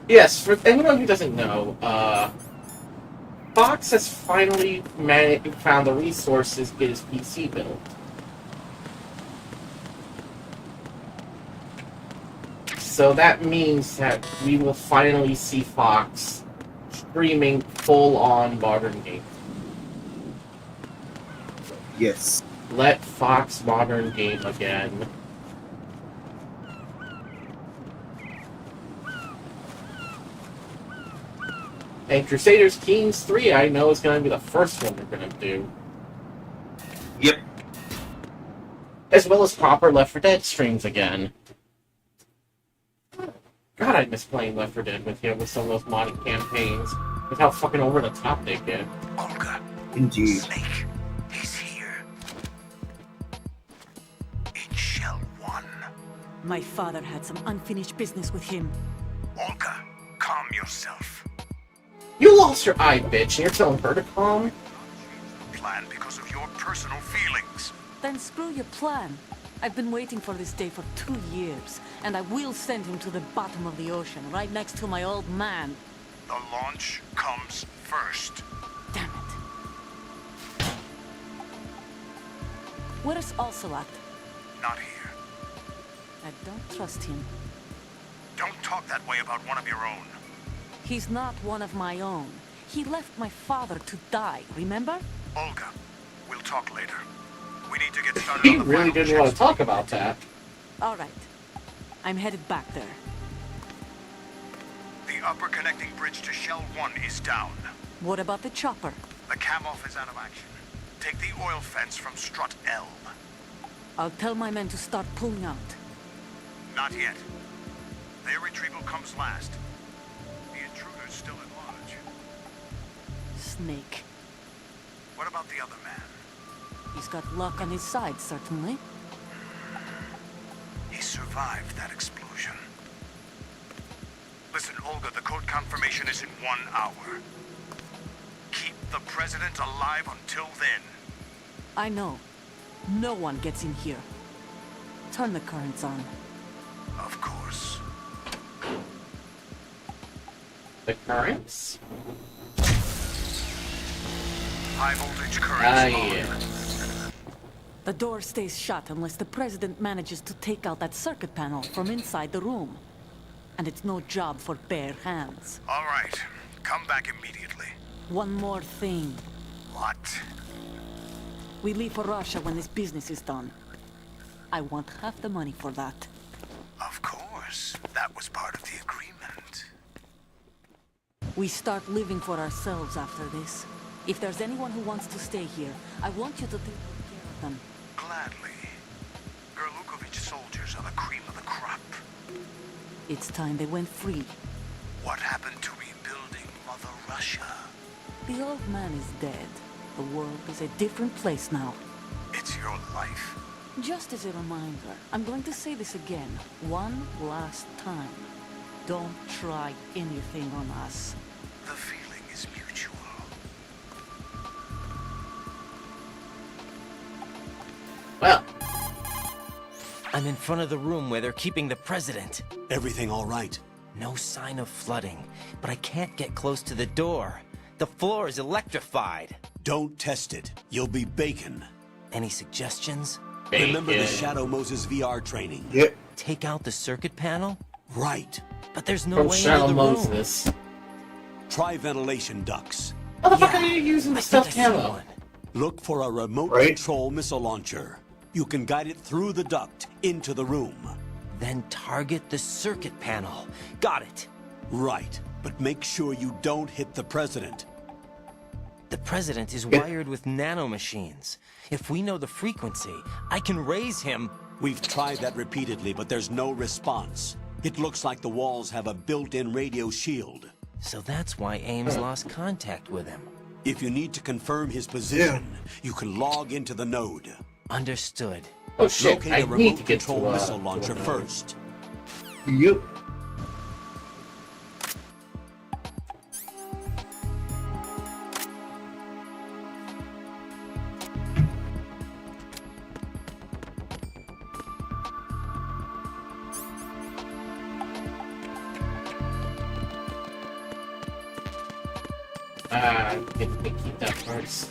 A: Yes, for anyone who doesn't know, Fox has finally found the resources to get his PC built. So that means that we will finally see Fox streaming full-on modern games.
B: Yes.
A: Let Fox modern game again. And Crusaders Kings 3, I know, is going to be the first one they're going to do.
B: Yep.
A: As well as proper Left 4 Dead streams again. God, I miss playing Left 4 Dead with you with some of those modded campaigns. With how fucking over the top they get.
E: Olga.
B: Indeed.
E: Snake. He's here. In Shell 1.
K: My father had some unfinished business with him.
E: Olga, calm yourself.
A: You lost your eye, bitch, and you're telling her to calm?
E: Plan because of your personal feelings.
K: Then screw your plan. I've been waiting for this day for 2 years, and I will send him to the bottom of the ocean, right next to my old man.
E: The launch comes first.
K: Damn it. Where's Ocelot?
E: Not here.
K: I don't trust him.
E: Don't talk that way about one of your own.
K: He's not one of my own. He left my father to die, remember?
E: Olga, we'll talk later. We need to get started
A: He
E: on the
A: really
E: final
A: didn't
E: checks.
A: want to talk about that.
K: All right. I'm headed back there.
E: The upper connecting bridge to Shell 1 is down.
K: What about the chopper?
E: The cam-off is out of action. Take the oil fence from strut L.
K: I'll tell my men to start pulling out.
E: Not yet. Their retrieval comes last. The intruder's still at large.
K: Snake.
E: What about the other man?
K: He's got luck on his side, certainly.
E: He survived that explosion. Listen, Olga, the code confirmation is in 1 hour. Keep the president alive until then.
K: I know. No one gets in here. Turn the currents on.
E: Of course.
A: The currents?
E: High voltage currents on.
A: Yes.
K: The door stays shut unless the president manages to take out that circuit panel from inside the room. And it's no job for bare hands.
E: All right. Come back immediately.
K: One more thing.
E: What?
K: We leave for Russia when this business is done. I want half the money for that.
E: Of course. That was part of the agreement.
K: We start living for ourselves after this. If there's anyone who wants to stay here, I want you to take good care of them.
E: Gladly. Gerlukovich soldiers are the cream of the crop.
K: It's time they went free.
E: What happened to rebuilding Mother Russia?
K: The old man is dead. The world is a different place now.
E: It's your life.
K: Just as a reminder, I'm going to say this again, one last time. Don't try anything on us.
E: The feeling is
A: Well,
F: I'm in front of the room where they're keeping the president.
H: Everything all right?
F: No sign of flooding, but I can't get close to the door. The floor is electrified.
H: Don't test it. You'll be bacon.
F: Any suggestions?
H: Remember the
A: bacon.
H: Shadow Moses VR training?
B: Yeah.
F: Take out the circuit panel?
H: Right.
F: But there's no
A: From
F: way
A: Shadow
F: into the room.
A: Moses.
H: Try ventilation ducts.
A: How the fuck
F: Yeah,
A: are you using the
F: I think
A: stuffed
F: I see
A: camo?
F: one.
H: Look for a remote
B: Right.
H: control missile launcher. You can guide it through the duct into the room.
F: Then target the circuit panel. Got it.
H: Right. But make sure you don't hit the president.
F: The president is
B: Yeah.
F: wired with nanomachines. If we know the frequency, I can raise him.
H: We've tried that repeatedly, but there's no response. It looks like the walls have a built-in radio shield.
F: So that's why Ames lost contact with him.
H: If you need to confirm his position, you can log into the node.
F: Understood.
A: Oh shit,
H: Locate
A: I
H: a
A: need
H: remote
A: to get to
H: control missile
A: to
H: launcher
A: a-
H: first.
B: Yep.
A: Get to keep that first.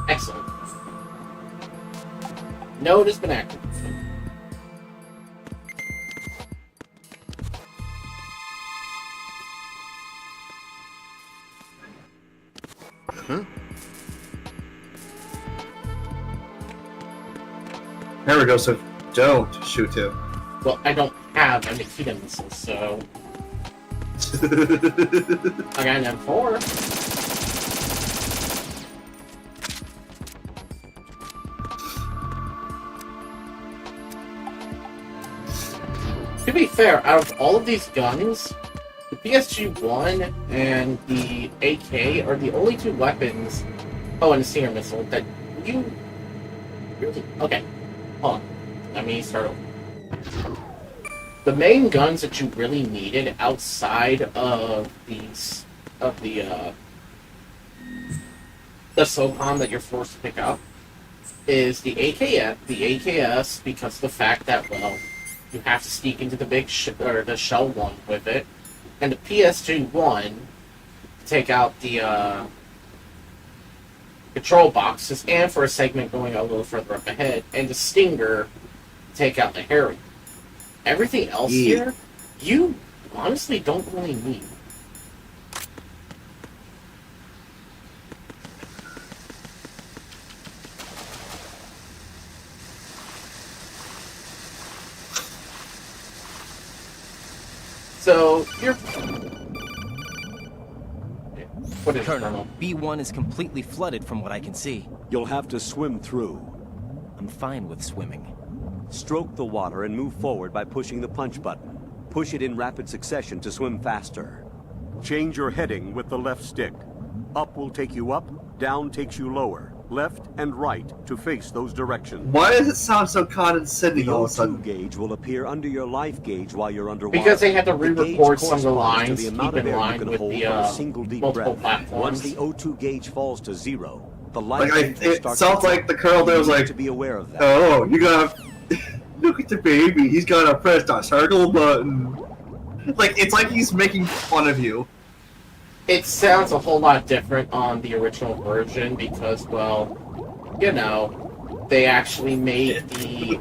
A: Excellent. Node has been activated.
B: There we go, so don't shoot him.
A: Well, I don't have a Nikita missile, so I got an M4. To be fair, out of all of these guns, the PSG-1 and the AK are the only two weapons. Oh, and the Stinger missile that you really okay. Hold on, let me start over. The main guns that you really needed outside of these of the SOCOM that you're forced to pick up is the AKS, because of the fact that, well, you have to sneak into the big the shell one with it, and the PSG-1 to take out the control boxes, and for a segment going a little further up ahead, and the Stinger to take out the Harrier. Everything else here, you honestly don't really need. So, you're... What is
F: Colonel, B1 is completely flooded from what I can see.
H: You'll have to swim through.
F: I'm fine with swimming.
H: Stroke the water and move forward by pushing the punch button. Push it in rapid succession to swim faster.
J: Change your heading with the left stick. Up will take you up, down takes you lower. Left and right to face those directions.
B: Why does it sound so condescending
H: The
B: all of a
H: O2
B: sudden?
H: gauge will appear under your life gauge while you're underwater.
A: Because they had to
H: The gauge
A: re-record some of the
H: corresponds to
A: lines
H: the
A: to
H: amount
A: keep
H: of
A: in
H: air you
A: line
H: can
A: with
H: hold
A: the
H: from a single deep
A: multiple
H: breath. Once
A: platforms.
H: the O2 gauge falls to zero, the life
B: Like,
H: gauge will
B: it
H: start
B: sounds
H: to
B: like the colonel there was
H: You need
B: like,
H: to be aware of that.
B: oh, you gotta look at the baby. He's gotta press the circle button. Like, it's like he's making fun of you.
A: It sounds a whole lot different on the original version because, well, you know, they actually made the...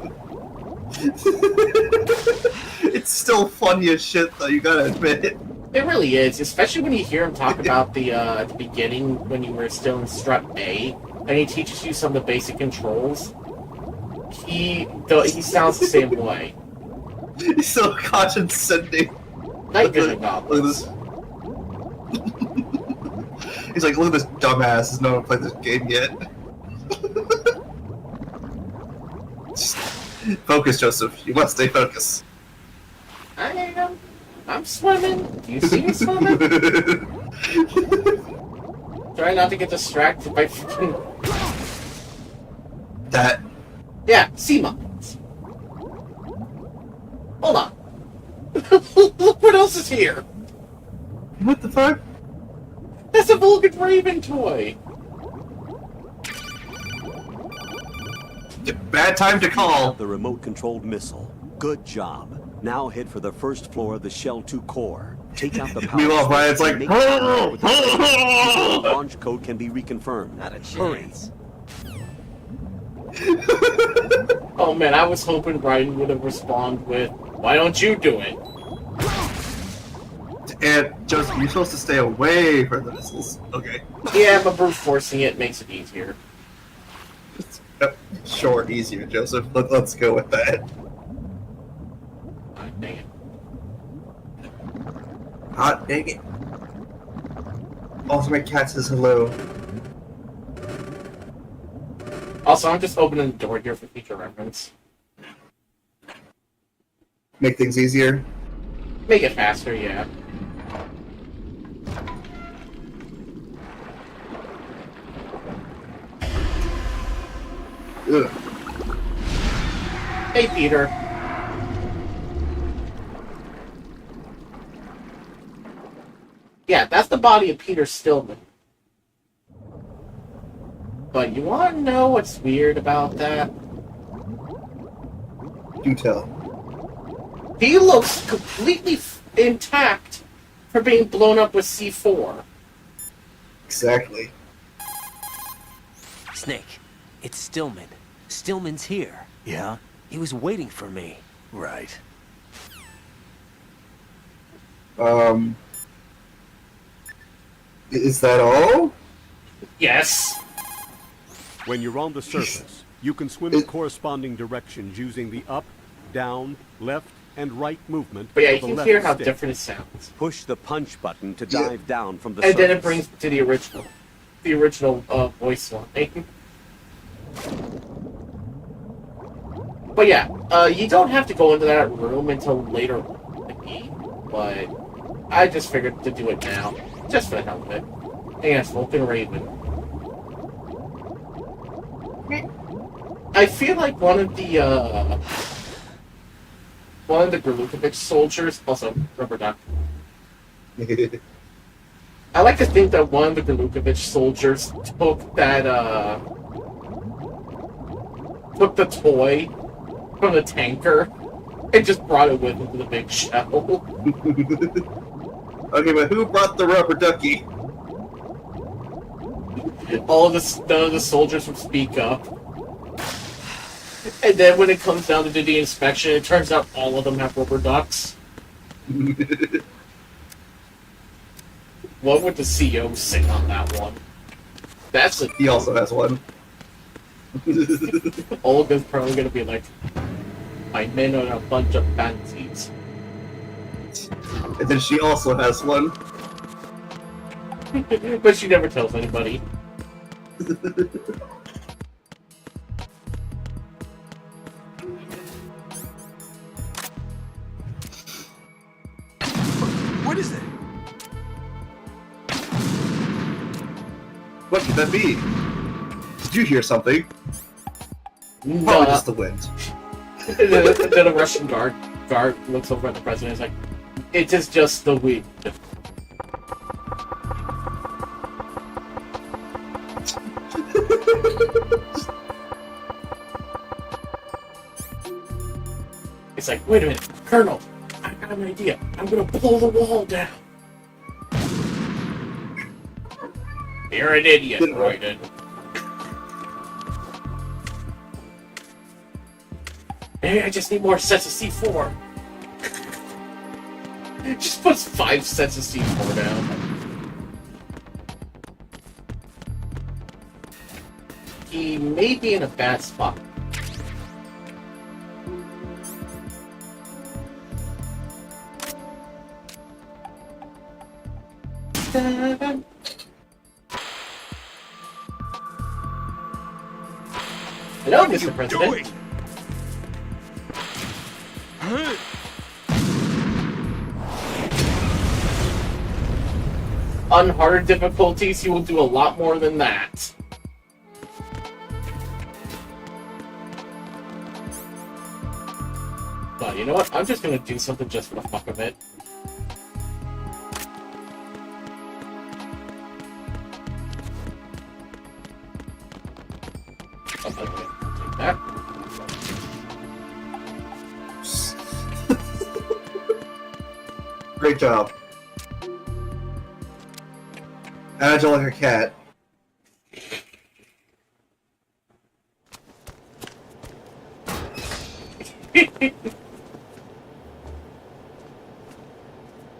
B: It's still funny as shit, though, you gotta admit it.
A: It really is, especially when you hear him talk about the, at the beginning, when you were still in Strut A, and he teaches you some of the basic controls. He sounds the same way.
B: He's so condescending.
A: Night vision
B: Look at
A: goggles.
B: this. He's like, look at this dumbass. Has no one played this game yet. Just focus, Joseph. You must stay focused.
A: I am. I'm swimming. Do you see me swimming? Try not to get distracted by freaking...
B: That.
A: Yeah, sea mines. Hold on. Look what else is here.
B: What the fuck?
A: That's a Vulcan Raven toy.
B: Bad time to call.
H: The remote-controlled missile. Good job. Now head for the first floor of the Shell 2 core. Take out the power.
B: Meanwhile, Brian's like,
H: and make contact with the launch code can be reconfirmed.
F: Not a
H: Hurry.
F: chance.
A: Oh man, I was hoping Brian would have responded with, "Why don't you do it?"
B: And Joseph, you're supposed to stay away from the missiles. Okay.
A: Yeah, but brute forcing it makes it easier.
B: Sure, easier, Joseph. Let's go with that.
A: Ah, dang it.
B: Hot dang it. Ultimate Cat says hello.
A: Also, I'm just opening the door here for future reference.
B: Make things easier.
A: Make it faster, yeah.
B: Ugh.
A: Hey, Peter. Yeah, that's the body of Peter Stillman. But you want to know what's weird about that?
B: Do tell.
A: He looks completely intact for being blown up with C4.
B: Exactly.
F: Snake, it's Stillman. Stillman's here.
E: Yeah?
F: He was waiting for me.
E: Right.
B: Is that all?
A: Yes.
J: When you're on the surface, you can swim in corresponding directions using the up, down, left, and right movement
A: But yeah,
J: of
A: you
J: the
A: can
J: left
A: hear how
J: stick.
A: different it sounds.
J: Push the punch button to
B: Yeah.
J: dive down from the
A: And
J: surface.
A: then it brings to the original voice line. But yeah, you don't have to go into that room until later on in the game, but I just figured to do it now, just for the hell of it. And yes, Vulcan Raven. I feel like one of the Gralukovich soldiers, also Rubber Duck. I like to think that one of the Gralukovich soldiers took that, took the toy from the tanker and just brought it with him to the big shell.
B: Okay, but who brought the rubber ducky?
A: All of the soldiers would speak up. And then when it comes down to do the inspection, it turns out all of them have rubber ducks. What would the CEO say on that one? That's a...
B: He also has one.
A: Olga's probably gonna be like, my men are a bunch of pansies.
B: And then she also has one.
A: But she never tells anybody.
E: What is it?
B: What could that be? Did you hear something?
A: No.
B: Probably just the wind.
A: And then a Russian guard looks over at the president and is like, it is just the wind. It's like, wait a minute, Colonel, I got an idea. I'm gonna pull the wall down. You're an idiot, Royden. Maybe I just need more sets of C4. Just puts 5 sets of C4 down. He may be in a bad spot. Hello, Mr. President. On hard difficulties, you will do a lot more than that. But you know what? I'm just gonna do something just for the fuck of it. Oh, okay. Take that.
B: Great job. Agile like a cat.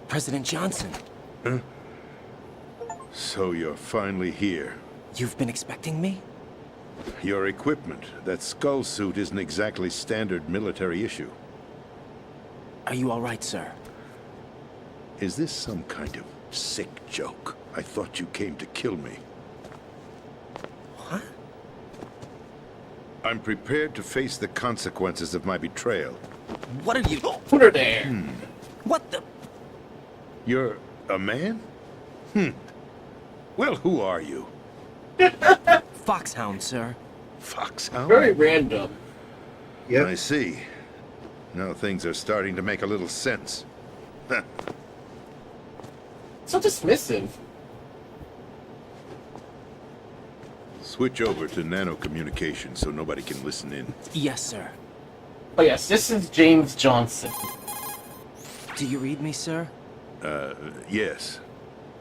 F: President Johnson,
L: Huh? So you're finally here.
F: you've been expecting me?
L: Your equipment, that skull suit, isn't exactly standard military issue.
F: Are you all right, sir?
L: Is this some kind of sick joke? I thought you came to kill me.
F: What?
L: I'm prepared to face the consequences of my betrayal.
F: What are you...
A: Put her there.
F: What the...
L: You're a man? Well, who are you?
F: Foxhound, sir.
L: Foxhound?
A: Very random.
B: Yep.
L: I see. Now things are starting to make a little sense.
A: So dismissive.
L: Switch over to nano-communication so nobody can listen in.
F: Yes, sir.
A: Oh yes, this is James Johnson.
F: Do you read me, sir?
L: Yes.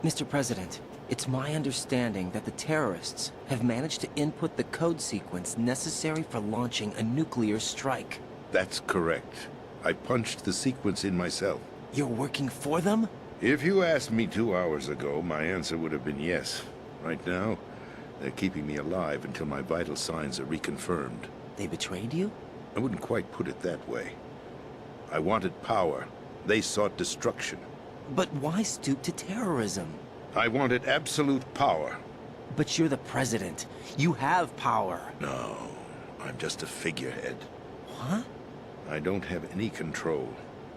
F: Mr. President, it's my understanding that the terrorists have managed to input the code sequence necessary for launching a nuclear strike.
L: That's correct. I punched the sequence in myself.
F: You're working for them?
L: If you asked me 2 hours ago, my answer would have been yes. Right now, they're keeping me alive until my vital signs are reconfirmed.
F: They betrayed you?
L: I wouldn't quite put it that way. I wanted power. They sought destruction.
F: But why stoop to terrorism?
L: I wanted absolute power.
F: But you're the president. You have power.
L: No, I'm just a figurehead.
F: What?
L: I don't have any control.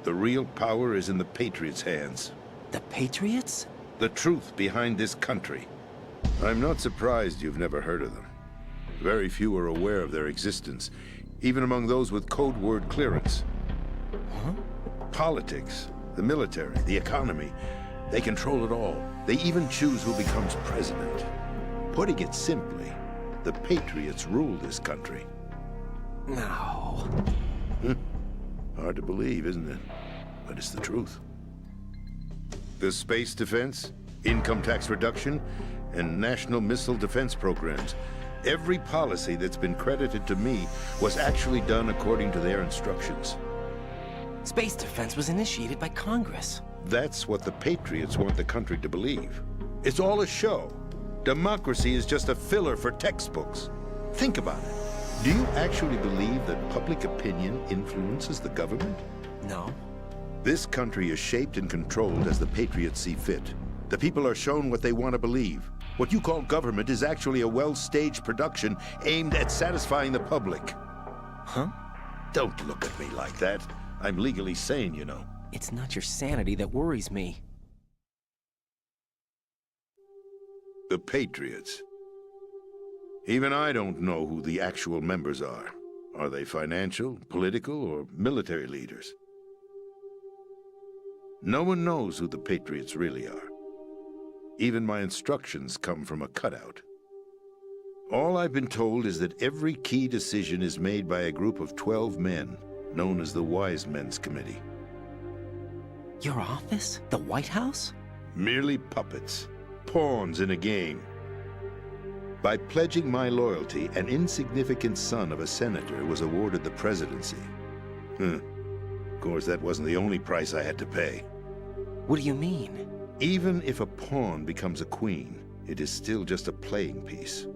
L: The real power is in the Patriots' hands.
F: The Patriots?
L: The truth behind this country. I'm not surprised you've never heard of them. Very few are aware of their existence, even among those with code word clearance.
F: Huh?
L: Politics, the military, the economy, they control it all. They even choose who becomes president. Putting it simply, the Patriots rule this country.
F: No.
L: Hard to believe, isn't it? But it's the truth. The space defense, income tax reduction, and national missile defense programs. Every policy that's been credited to me was actually done according to their instructions.
F: Space defense was initiated by Congress.
L: That's what the Patriots want the country to believe. It's all a show. Democracy is just a filler for textbooks. Think about it. Do you actually believe that public opinion influences the government?
F: No.
L: This country is shaped and controlled as the Patriots see fit. The people are shown what they want to believe. What you call government is actually a well-staged production aimed at satisfying the public.
F: Huh?
L: Don't look at me like that. I'm legally sane, you know.
F: It's not your sanity that worries me.
L: The Patriots. Even I don't know who the actual members are. Are they financial, political, or military leaders? No one knows who the Patriots really are. Even my instructions come from a cutout. All I've been told is that every key decision is made by a group of 12 men, known as the Wise Men's Committee.
F: Your office? The White House?
L: Merely puppets, pawns in a game. By pledging my loyalty, an insignificant son of a senator was awarded the presidency. Of course, that wasn't the only price I had to pay.
F: What do you mean?
L: Even if a pawn becomes a queen, it is still just a playing piece.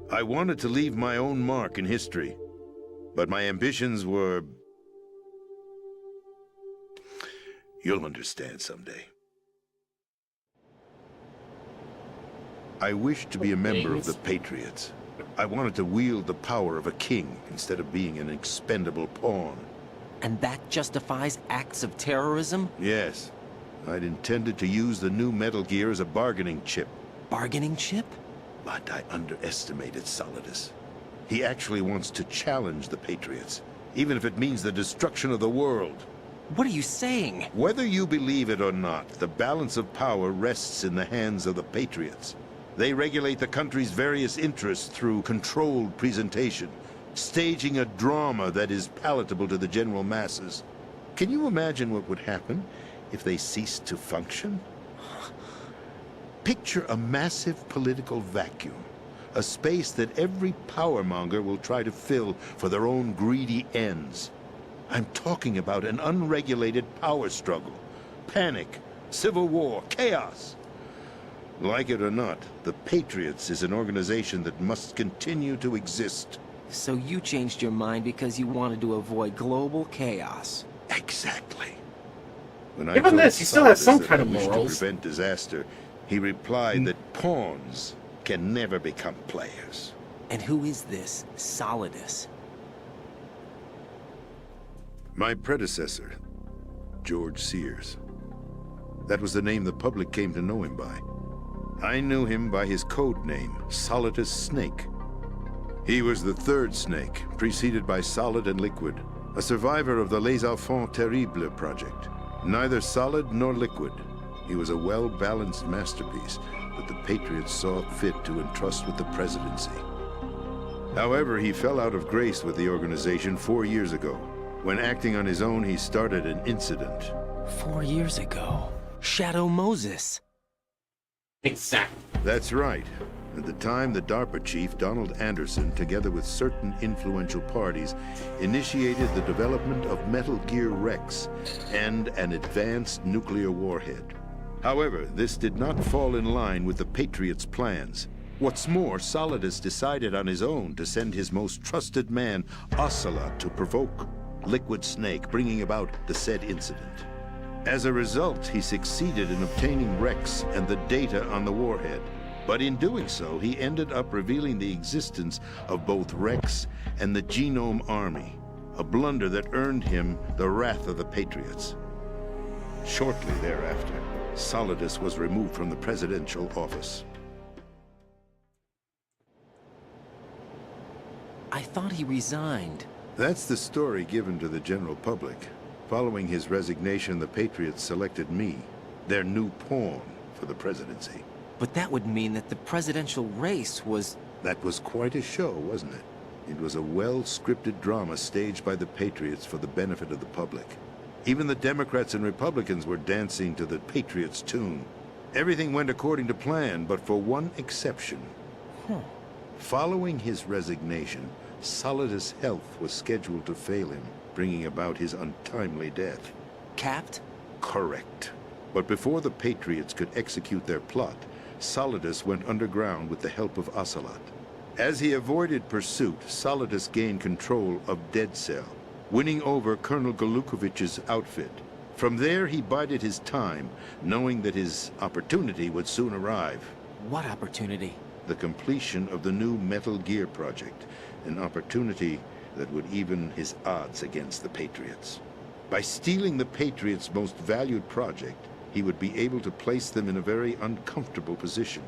L: I wanted to leave my own mark in history, but my ambitions were... You'll understand someday. I wished to be a member of the Patriots. I wanted to wield the power of a king instead of being an expendable pawn.
F: And that justifies acts of terrorism?
L: Yes. I'd intended to use the new Metal Gear as a bargaining chip.
F: Bargaining chip?
L: But I underestimated Solidus. He actually wants to challenge the Patriots, even if it means the destruction of the world.
F: What are you saying?
L: Whether you believe it or not, the balance of power rests in the hands of the Patriots. They regulate the country's various interests through controlled presentation, staging a drama that is palatable to the general masses. Can you imagine what would happen if they ceased to function? Picture a massive political vacuum, a space that every powermonger will try to fill for their own greedy ends. I'm talking about an unregulated power struggle, panic, civil war, chaos. Like it or not, the Patriots is an organization that must continue to exist.
F: So you changed your mind because you wanted to avoid global chaos.
L: Exactly. When I
A: Given
L: told
A: this, he still has
L: Solidus
A: some
L: that
A: kind
L: I
A: of
L: wished
A: morals.
L: to prevent disaster, he replied that pawns can never become players.
F: And who is this Solidus?
L: My predecessor, George Sears. That was the name the public came to know him by. I knew him by his code name, Solidus Snake. He was the third Snake, preceded by Solid and Liquid, a survivor of the Les Enfants Terribles project. Neither solid nor liquid, he was a well-balanced masterpiece that the Patriots saw fit to entrust with the presidency. However, he fell out of grace with the organization 4 years ago. When acting on his own, he started an incident.
F: 4 years ago. Shadow Moses.
A: Exactly.
L: That's right. At the time, the DARPA chief, Donald Anderson, together with certain influential parties, initiated the development of Metal Gear Rex and an advanced nuclear warhead. However, this did not fall in line with the Patriots' plans. What's more, Solidus decided on his own to send his most trusted man, Ocelot, to provoke Liquid Snake, bringing about the said incident. As a result, he succeeded in obtaining Rex and the data on the warhead. But in doing so, he ended up revealing the existence of both Rex and the Genome Army, a blunder that earned him the wrath of the Patriots. Shortly thereafter, Solidus was removed from the presidential office.
F: I thought he resigned.
L: That's the story given to the general public. Following his resignation, the Patriots selected me, their new pawn, for the presidency.
F: But that would mean that the presidential race was...
L: That was quite a show, wasn't it? It was a well-scripted drama staged by the Patriots for the benefit of the public. Even the Democrats and Republicans were dancing to the Patriots' tune. Everything went according to plan, but for one exception. Following his resignation, Solidus' health was scheduled to fail him, bringing about his untimely death.
F: Capped?
L: Correct. But before the Patriots could execute their plot, Solidus went underground with the help of Ocelot. As he avoided pursuit, Solidus gained control of Dead Cell, winning over Colonel Golukovich's outfit. From there, he bided his time, knowing that his opportunity would soon arrive.
F: What opportunity?
L: The completion of the new Metal Gear project, an opportunity that would even his odds against the Patriots. By stealing the Patriots' most valued project, he would be able to place them in a very uncomfortable position.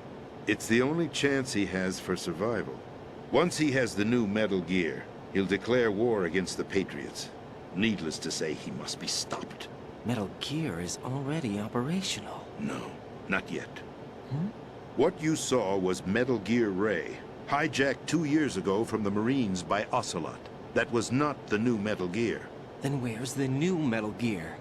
L: It's the only chance he has for survival. Once he has the new Metal Gear, he'll declare war against the Patriots. Needless to say, he must be stopped.
F: Metal Gear is already operational.
L: No, not yet. What you saw was Metal Gear Ray, hijacked 2 years ago from the Marines by Ocelot. That was not the new Metal Gear.
F: Then where's the new Metal Gear?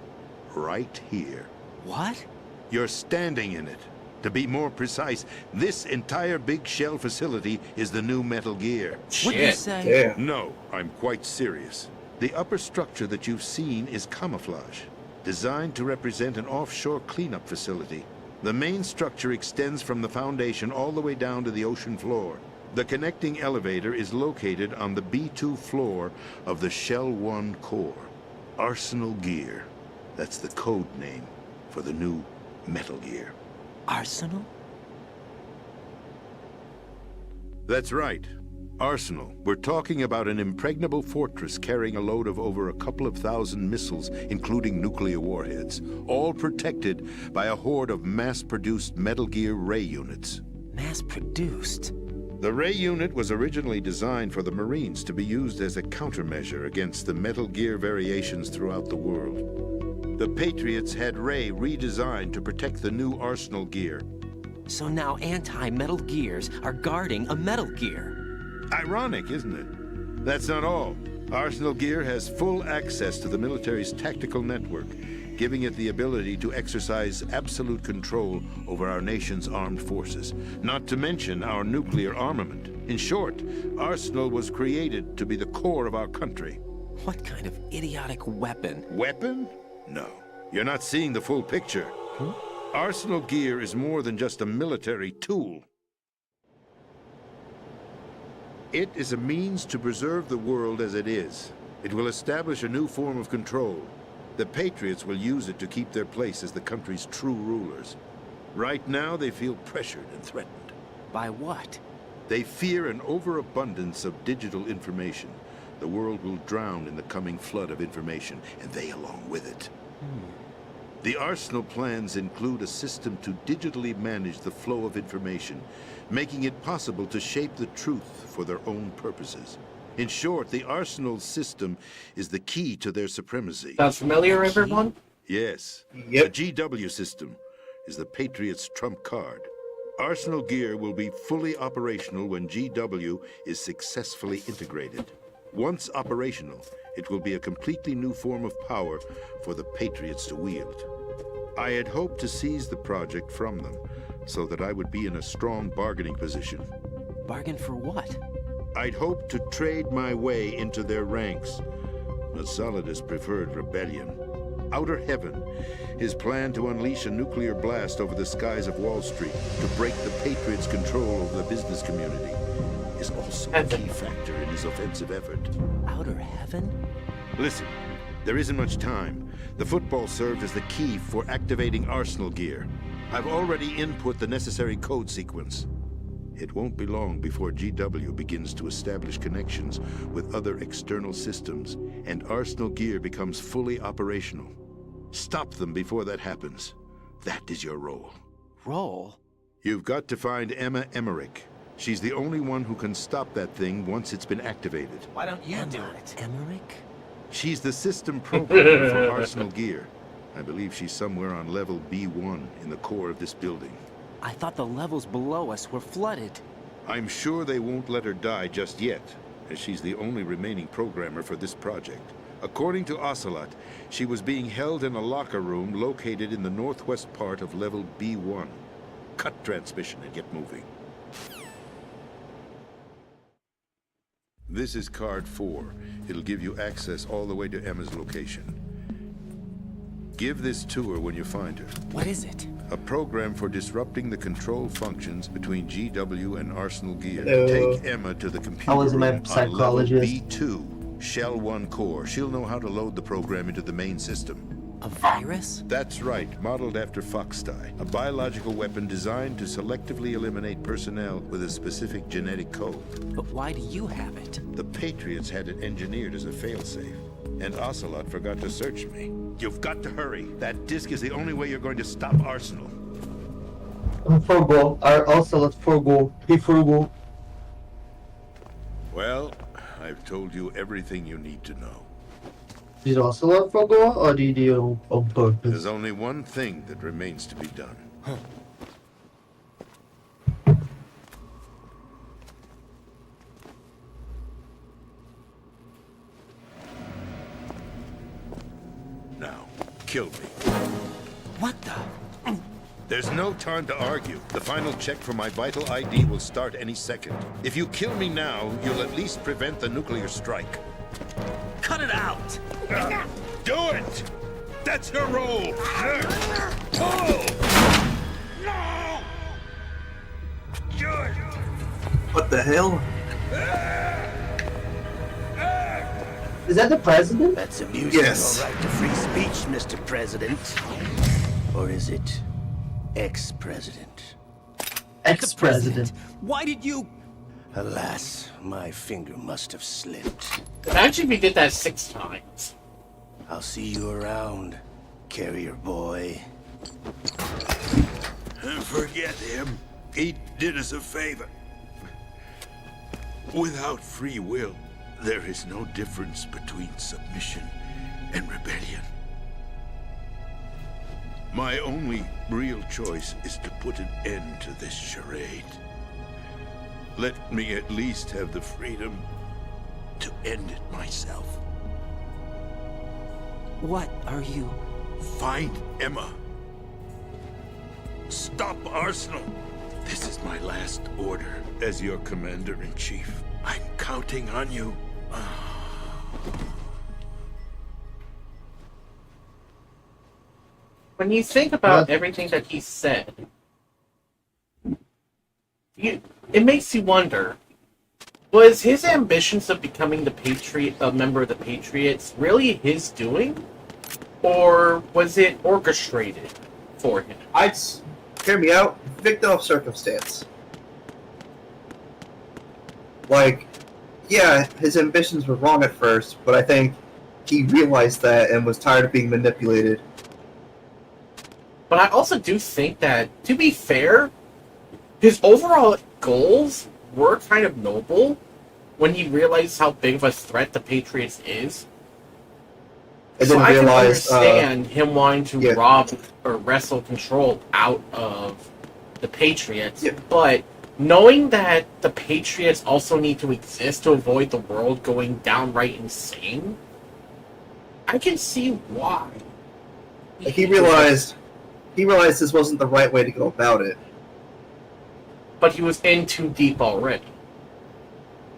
L: Right here.
F: What?
L: You're standing in it. To be more precise, this entire big shell facility is the new Metal Gear.
F: What did you say?
L: No, I'm quite serious. The upper structure that you've seen is camouflage, designed to represent an offshore cleanup facility. The main structure extends from the foundation all the way down to the ocean floor. The connecting elevator is located on the B2 floor of the Shell 1 core. Arsenal Gear. That's the code name for the new Metal Gear.
F: Arsenal?
L: That's right. Arsenal. We're talking about an impregnable fortress carrying a load of over a couple of thousand missiles, including nuclear warheads, all protected by a horde of mass-produced Metal Gear Ray units.
F: Mass-produced?
L: The Ray unit was originally designed for the Marines to be used as a countermeasure against the Metal Gear variations throughout the world. The Patriots had Ray redesigned to protect the new Arsenal gear.
F: So now anti-Metal Gears are guarding a Metal Gear.
L: Ironic, isn't it? That's not all. Arsenal Gear has full access to the military's tactical network, giving it the ability to exercise absolute control over our nation's armed forces, not to mention our nuclear armament. In short, Arsenal was created to be the core of our country.
F: What kind of idiotic weapon?
L: Weapon? No. You're not seeing the full picture.
F: Huh?
L: Arsenal Gear is more than just a military tool. It is a means to preserve the world as it is. It will establish a new form of control. The Patriots will use it to keep their place as the country's true rulers. Right now, they feel pressured and threatened.
F: By what?
L: They fear an overabundance of digital information. The world will drown in the coming flood of information, and they along with it. The Arsenal plans include a system to digitally manage the flow of information, making it possible to shape the truth for their own purposes. In short, the Arsenal system is the key to their supremacy.
A: Sounds familiar, everyone?
L: Yes.
B: Yep.
L: The GW system is the Patriots' trump card. Arsenal Gear will be fully operational when GW is successfully integrated. Once operational, it will be a completely new form of power for the Patriots to wield. I had hoped to seize the project from them, so that I would be in a strong bargaining position.
F: Bargain for what?
L: I'd hoped to trade my way into their ranks. But Solidus preferred rebellion. Outer Heaven, his plan to unleash a nuclear blast over the skies of Wall Street to break the Patriots' control over the business community, is also a key factor in his offensive effort.
F: Outer Heaven?
L: Listen, there isn't much time. The football served as the key for activating Arsenal Gear. I've already input the necessary code sequence. It won't be long before GW begins to establish connections with other external systems, and Arsenal Gear becomes fully operational. Stop them before that happens. That is your role.
F: Role?
L: You've got to find Emma Emmerich. She's the only one who can stop that thing once it's been activated.
F: Why don't you do it? Emmerich?
L: She's the system programmer for Arsenal Gear. I believe she's somewhere on level B1 in the core of this building.
F: I thought the levels below us were flooded.
L: I'm sure they won't let her die just yet, as she's the only remaining programmer for this project. According to Ocelot, she was being held in a locker room located in the northwest part of level B1. Cut transmission and get moving. This is card 4. It'll give you access all the way to Emma's location. Give this to her when you find her.
F: What is it?
L: A program for disrupting the control functions between GW and Arsenal Gear.
D: Hello.
L: Take Emma to the computer
D: I was my
L: room on level
D: psychologist.
L: B2, Shell 1 core. She'll know how to load the program into the main system.
F: A virus?
L: That's right, modeled after Foxdie, a biological weapon designed to selectively eliminate personnel with a specific genetic code.
F: But why do you have it?
L: The Patriots had it engineered as a failsafe, and Ocelot forgot to search me. You've got to hurry. That disk is the only way you're going to stop Arsenal.
D: Forgo. Our Ocelot forgo. He forgo.
L: Well, I've told you everything you need to know.
D: Did Ocelot forgo or did you on purpose?
L: There's only one thing that remains to be done. Now, kill me.
F: What the?
L: There's no time to argue. The final check for my vital ID will start any second. If you kill me now, you'll at least prevent the nuclear strike.
F: Cut it out!
L: Do it! That's your role! Oh! No!
B: What the hell?
D: Is that the president?
M: That's amusing,
B: Yes.
M: all right, to free speech, Mr. President. Or is it ex-president?
D: Ex-president.
F: Why did you...
M: Alas, my finger must have slipped.
A: Imagine if we did that 6 times.
M: I'll see you around, carrier boy.
L: Forget him. He did us a favor. Without free will, there is no difference between submission and rebellion. My only real choice is to put an end to this charade. Let me at least have the freedom to end it myself.
F: What are you?
L: Find Emma. Stop Arsenal. This is my last order as your commander-in-chief. I'm counting on you.
A: When you think about everything that he said, it makes you wonder, was his ambitions of becoming a member of the Patriots really his doing? Or was it orchestrated for him?
B: Hear me out, victim of circumstance. Like, yeah, his ambitions were wrong at first, but I think he realized that and was tired of being manipulated.
A: But I also do think that, to be fair, his overall goals were kind of noble when he realized how big of a threat the Patriots is. So I can understand him wanting to rob or wrestle control out of the Patriots, but knowing that the Patriots also need to exist to avoid the world going downright insane, I can see why.
B: He realized this wasn't the right way to go about it.
A: But he was in too deep already.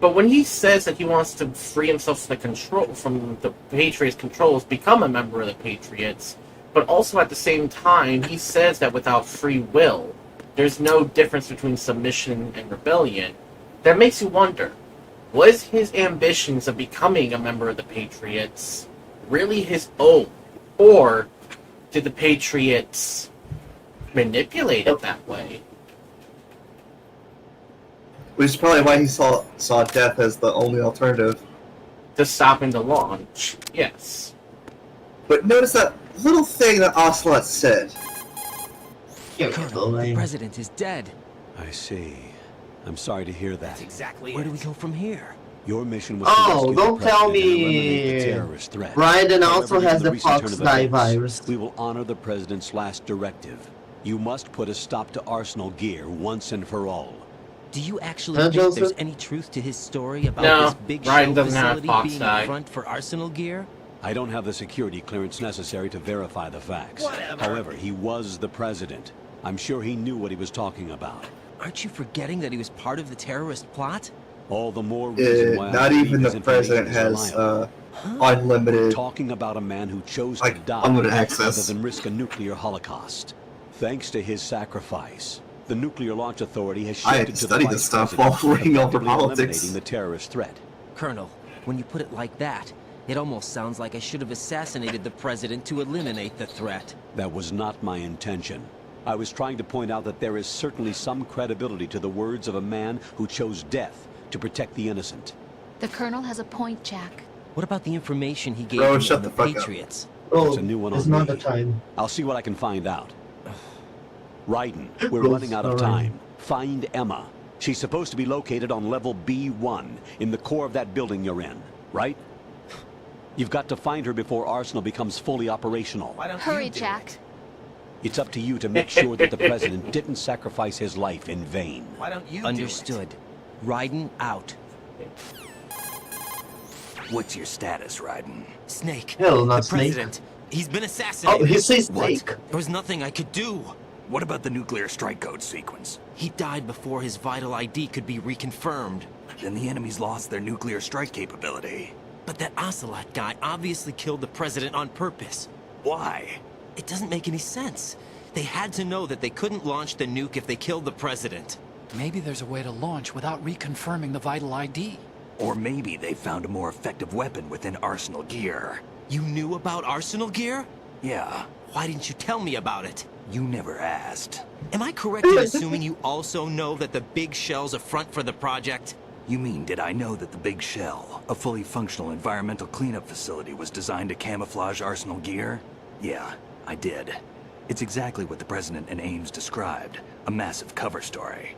A: But when he says that he wants to free himself from the Patriots' controls, become a member of the Patriots, but also at the same time, he says that without free will, there's no difference between submission and rebellion. That makes you wonder, was his ambitions of becoming a member of the Patriots really his own? Or did the Patriots manipulate it that way?
B: Which is probably why he saw death as the only alternative.
A: To stopping the launch, yes.
B: But notice that little thing that Ocelot said.
F: Colonel, the president is dead.
H: I see. I'm sorry to hear that.
F: That's exactly Where do we go from here?
H: Your mission was to rescue
D: don't
H: the
D: tell
H: president and eliminate
D: me
H: the terrorist threat.
D: Raiden also
H: However,
D: has
H: given
D: the
H: recent turn
D: Fox
H: of
D: Die
H: events,
D: virus.
H: We will honor the president's last directive. You must put a stop to Arsenal gear once and for all.
F: Do you actually think there's any truth to his story about
A: No,
F: this big
A: Raiden
F: show
A: doesn't have
F: facility
A: Fox
F: being
A: Die.
F: a front for Arsenal gear?
H: I don't have the security clearance necessary to verify the facts.
F: Whatever.
H: However, he was the president. I'm sure he knew what he was talking about.
F: Aren't you forgetting that he was part of the terrorist plot?
H: All the more reason why
B: not
H: I
B: even
H: believe
B: the
H: his
B: president
H: information is
B: has
H: reliable.
B: unlimited.
H: Talking about a man who chose to die
B: unlimited
H: rather
B: access.
H: than risk a nuclear holocaust. Thanks to his sacrifice, the Nuclear Launch Authority has
B: I had
H: shifted
B: to
H: to
B: study
H: the
B: this
H: vice
B: stuff while
H: president,
B: reading over
H: effectively
B: politics.
H: eliminating the terrorist threat.
F: Colonel, when you put it like that, it almost sounds like I should have assassinated the president to eliminate the threat.
H: That was not my intention. I was trying to point out that there is certainly some credibility to the words of a man who chose death to protect the innocent.
I: The Colonel has a point, Jack.
F: What about the information he gave
B: Bro,
F: you
B: shut
F: on
B: the
F: the
B: fuck up.
F: Patriots?
H: That's a new one
D: it's
H: on
D: not
H: me.
D: the time.
H: I'll see what I can find out. Raiden, we're
D: Yes,
H: running out of
D: alright.
H: time. Find Emma. She's supposed to be located on level B1, in the core of that building you're in, right? You've got to find her before Arsenal becomes fully operational.
I: Hurry, Jack.
H: It's up to you to make sure that the president didn't sacrifice his life in vain.
F: Why don't you Understood. Raiden out.
E: What's your status, Raiden?
F: Snake.
D: Hell, not
F: the
D: Snake.
F: president. He's been assassinated.
D: Oh, he says
F: What?
D: Snake.
F: There was nothing I could do.
E: What about the nuclear strike code sequence?
F: He died before his vital ID could be reconfirmed.
E: Then the enemy's lost their nuclear strike capability.
F: But that Ocelot guy obviously killed the president on purpose.
E: Why?
F: It doesn't make any sense. They had to know that they couldn't launch the nuke if they killed the president.
G: Maybe there's a way to launch without reconfirming the vital ID.
E: Or maybe they found a more effective weapon within Arsenal gear.
F: You knew about Arsenal gear?
E: Yeah,
F: Why didn't you tell me about it?
E: you never asked.
F: Am I correct in assuming you also know that the big shell's a front for the project?
E: You mean, did I know that the Big Shell, a fully functional environmental cleanup facility, was designed to camouflage Arsenal gear? Yeah, I did. It's exactly what the President and Ames described, a massive cover story.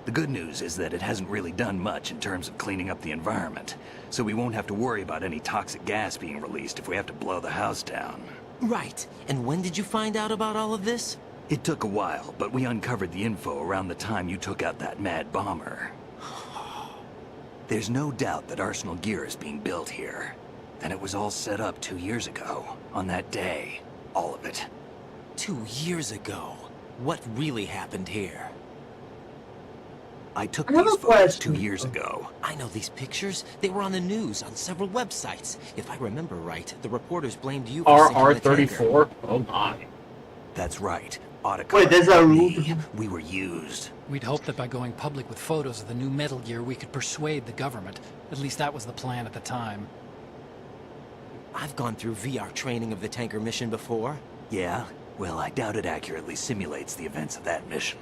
E: The good news is that it hasn't really done much in terms of cleaning up the environment, so we won't have to worry about any toxic gas being released if we have to blow the house down.
F: Right. And when did you find out about all of this?
E: It took a while, but we uncovered the info around the time you took out that mad bomber. There's no doubt that Arsenal gear is being built here. And it was all set up 2 years ago, on that day. All of it.
F: 2 years ago? What really happened here?
E: I took
D: I have
E: these
D: a
E: photos
D: question.
E: 2 years ago.
F: I know these pictures. They were on the news, on several websites. If I remember right, the reporters blamed you for sinking the tanker.
A: RR34? Oh my.
E: That's right. Otacon.
D: Wait, there's a rule.
E: We were used.
G: We'd hoped that by going public with photos of the new Metal Gear, we could persuade the government. At least that was the plan at the time.
F: I've gone through VR training of the tanker mission before.
E: Yeah? Well, I doubt it accurately simulates the events of that mission.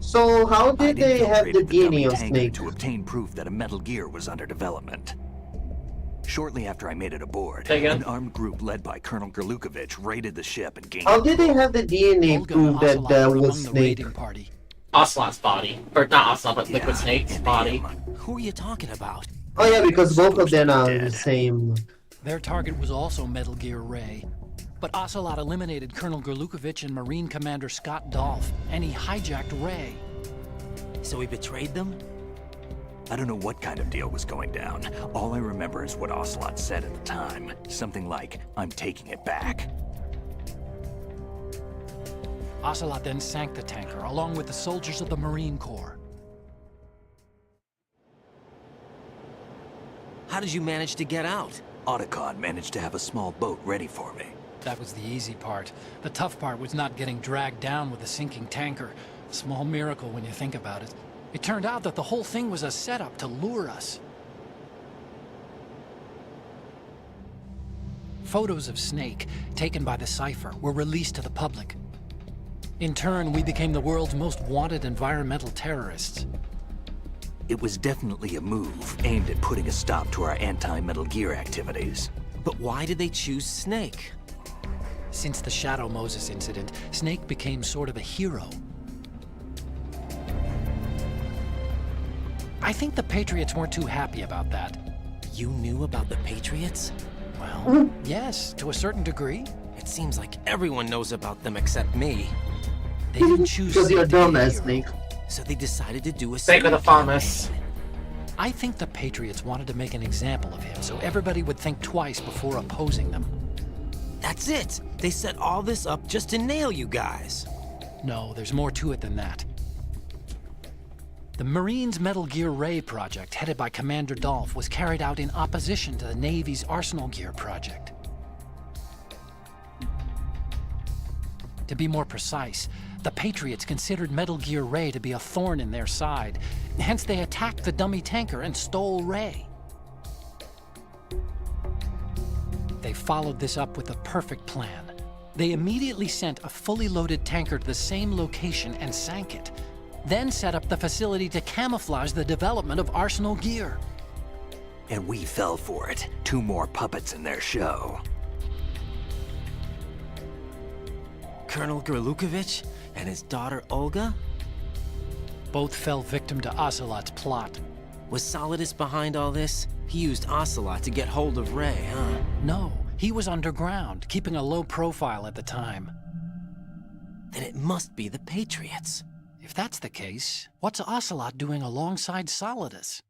D: So how did they have the
E: infiltrated
D: DNA
E: dummy
D: of
E: tanker
D: Snake?
E: to obtain proof that a Metal Gear was under development. Shortly after I made it aboard,
A: Say again?
E: an armed group led by Colonel Gerlukovich raided the ship and gained...
D: How did they have the DNA
G: Olga
D: proof
G: and
D: that
G: Ocelot
D: that
G: were
D: was
G: among the
D: Snake?
G: raiding party.
A: Ocelot's body. Or not Ocelot, but Liquid Snake's
E: and
A: body.
E: him.
F: Who are you talking about?
D: Oh yeah, because both of them are
E: Dead.
D: the same.
G: Their target was also Metal Gear Ray. But Ocelot eliminated Colonel Gerlukovich and Marine Commander Scott Dolph, and he hijacked Ray.
F: So he betrayed them?
E: I don't know what kind of deal was going down. All I remember is what Ocelot said at the time. Something like, "I'm taking it back."
G: Ocelot then sank the tanker, along with the soldiers of the Marine Corps.
F: How did you manage to get out?
E: Otacon managed to have a small boat ready for me.
G: That was the easy part. The tough part was not getting dragged down with a sinking tanker. A small miracle when you think about it. It turned out that the whole thing was a setup to lure us. Photos of Snake, taken by the Cypher, were released to the public. In turn, we became the world's most wanted environmental terrorists.
E: It was definitely a move aimed at putting a stop to our anti-Metal Gear activities.
F: But why did they choose Snake?
G: Since the Shadow Moses incident, Snake became sort of a hero. I think the Patriots weren't too happy about that.
F: You knew about the Patriots?
G: Well, yes, to a certain degree.
F: It seems like everyone knows about them except me.
G: They didn't choose
D: Because you're
G: Snake to be a
D: dumbass,
G: hero.
D: Snake.
F: So they decided to do a
A: Snake with a
F: secret
A: promise.
F: campaign.
G: I think the Patriots wanted to make an example of him so everybody would think twice before opposing them.
F: That's it! They set all this up just to nail you guys.
G: No, there's more to it than that. The Marines' Metal Gear Ray project, headed by Commander Dolph, was carried out in opposition to the Navy's Arsenal Gear project. To be more precise, the Patriots considered Metal Gear Ray to be a thorn in their side. Hence, they attacked the dummy tanker and stole Ray. They followed this up with a perfect plan. They immediately sent a fully loaded tanker to the same location and sank it. Then set up the facility to camouflage the development of Arsenal Gear.
E: And we fell for it. 2 more puppets in their show.
F: Colonel Gerlukovich and his daughter Olga?
G: Both fell victim to Ocelot's plot.
F: Was Solidus behind all this? He used Ocelot to get hold of Ray, huh?
G: No, he was underground, keeping a low profile at the time.
F: Then it must be the Patriots.
G: If that's the case, what's Ocelot doing alongside Solidus?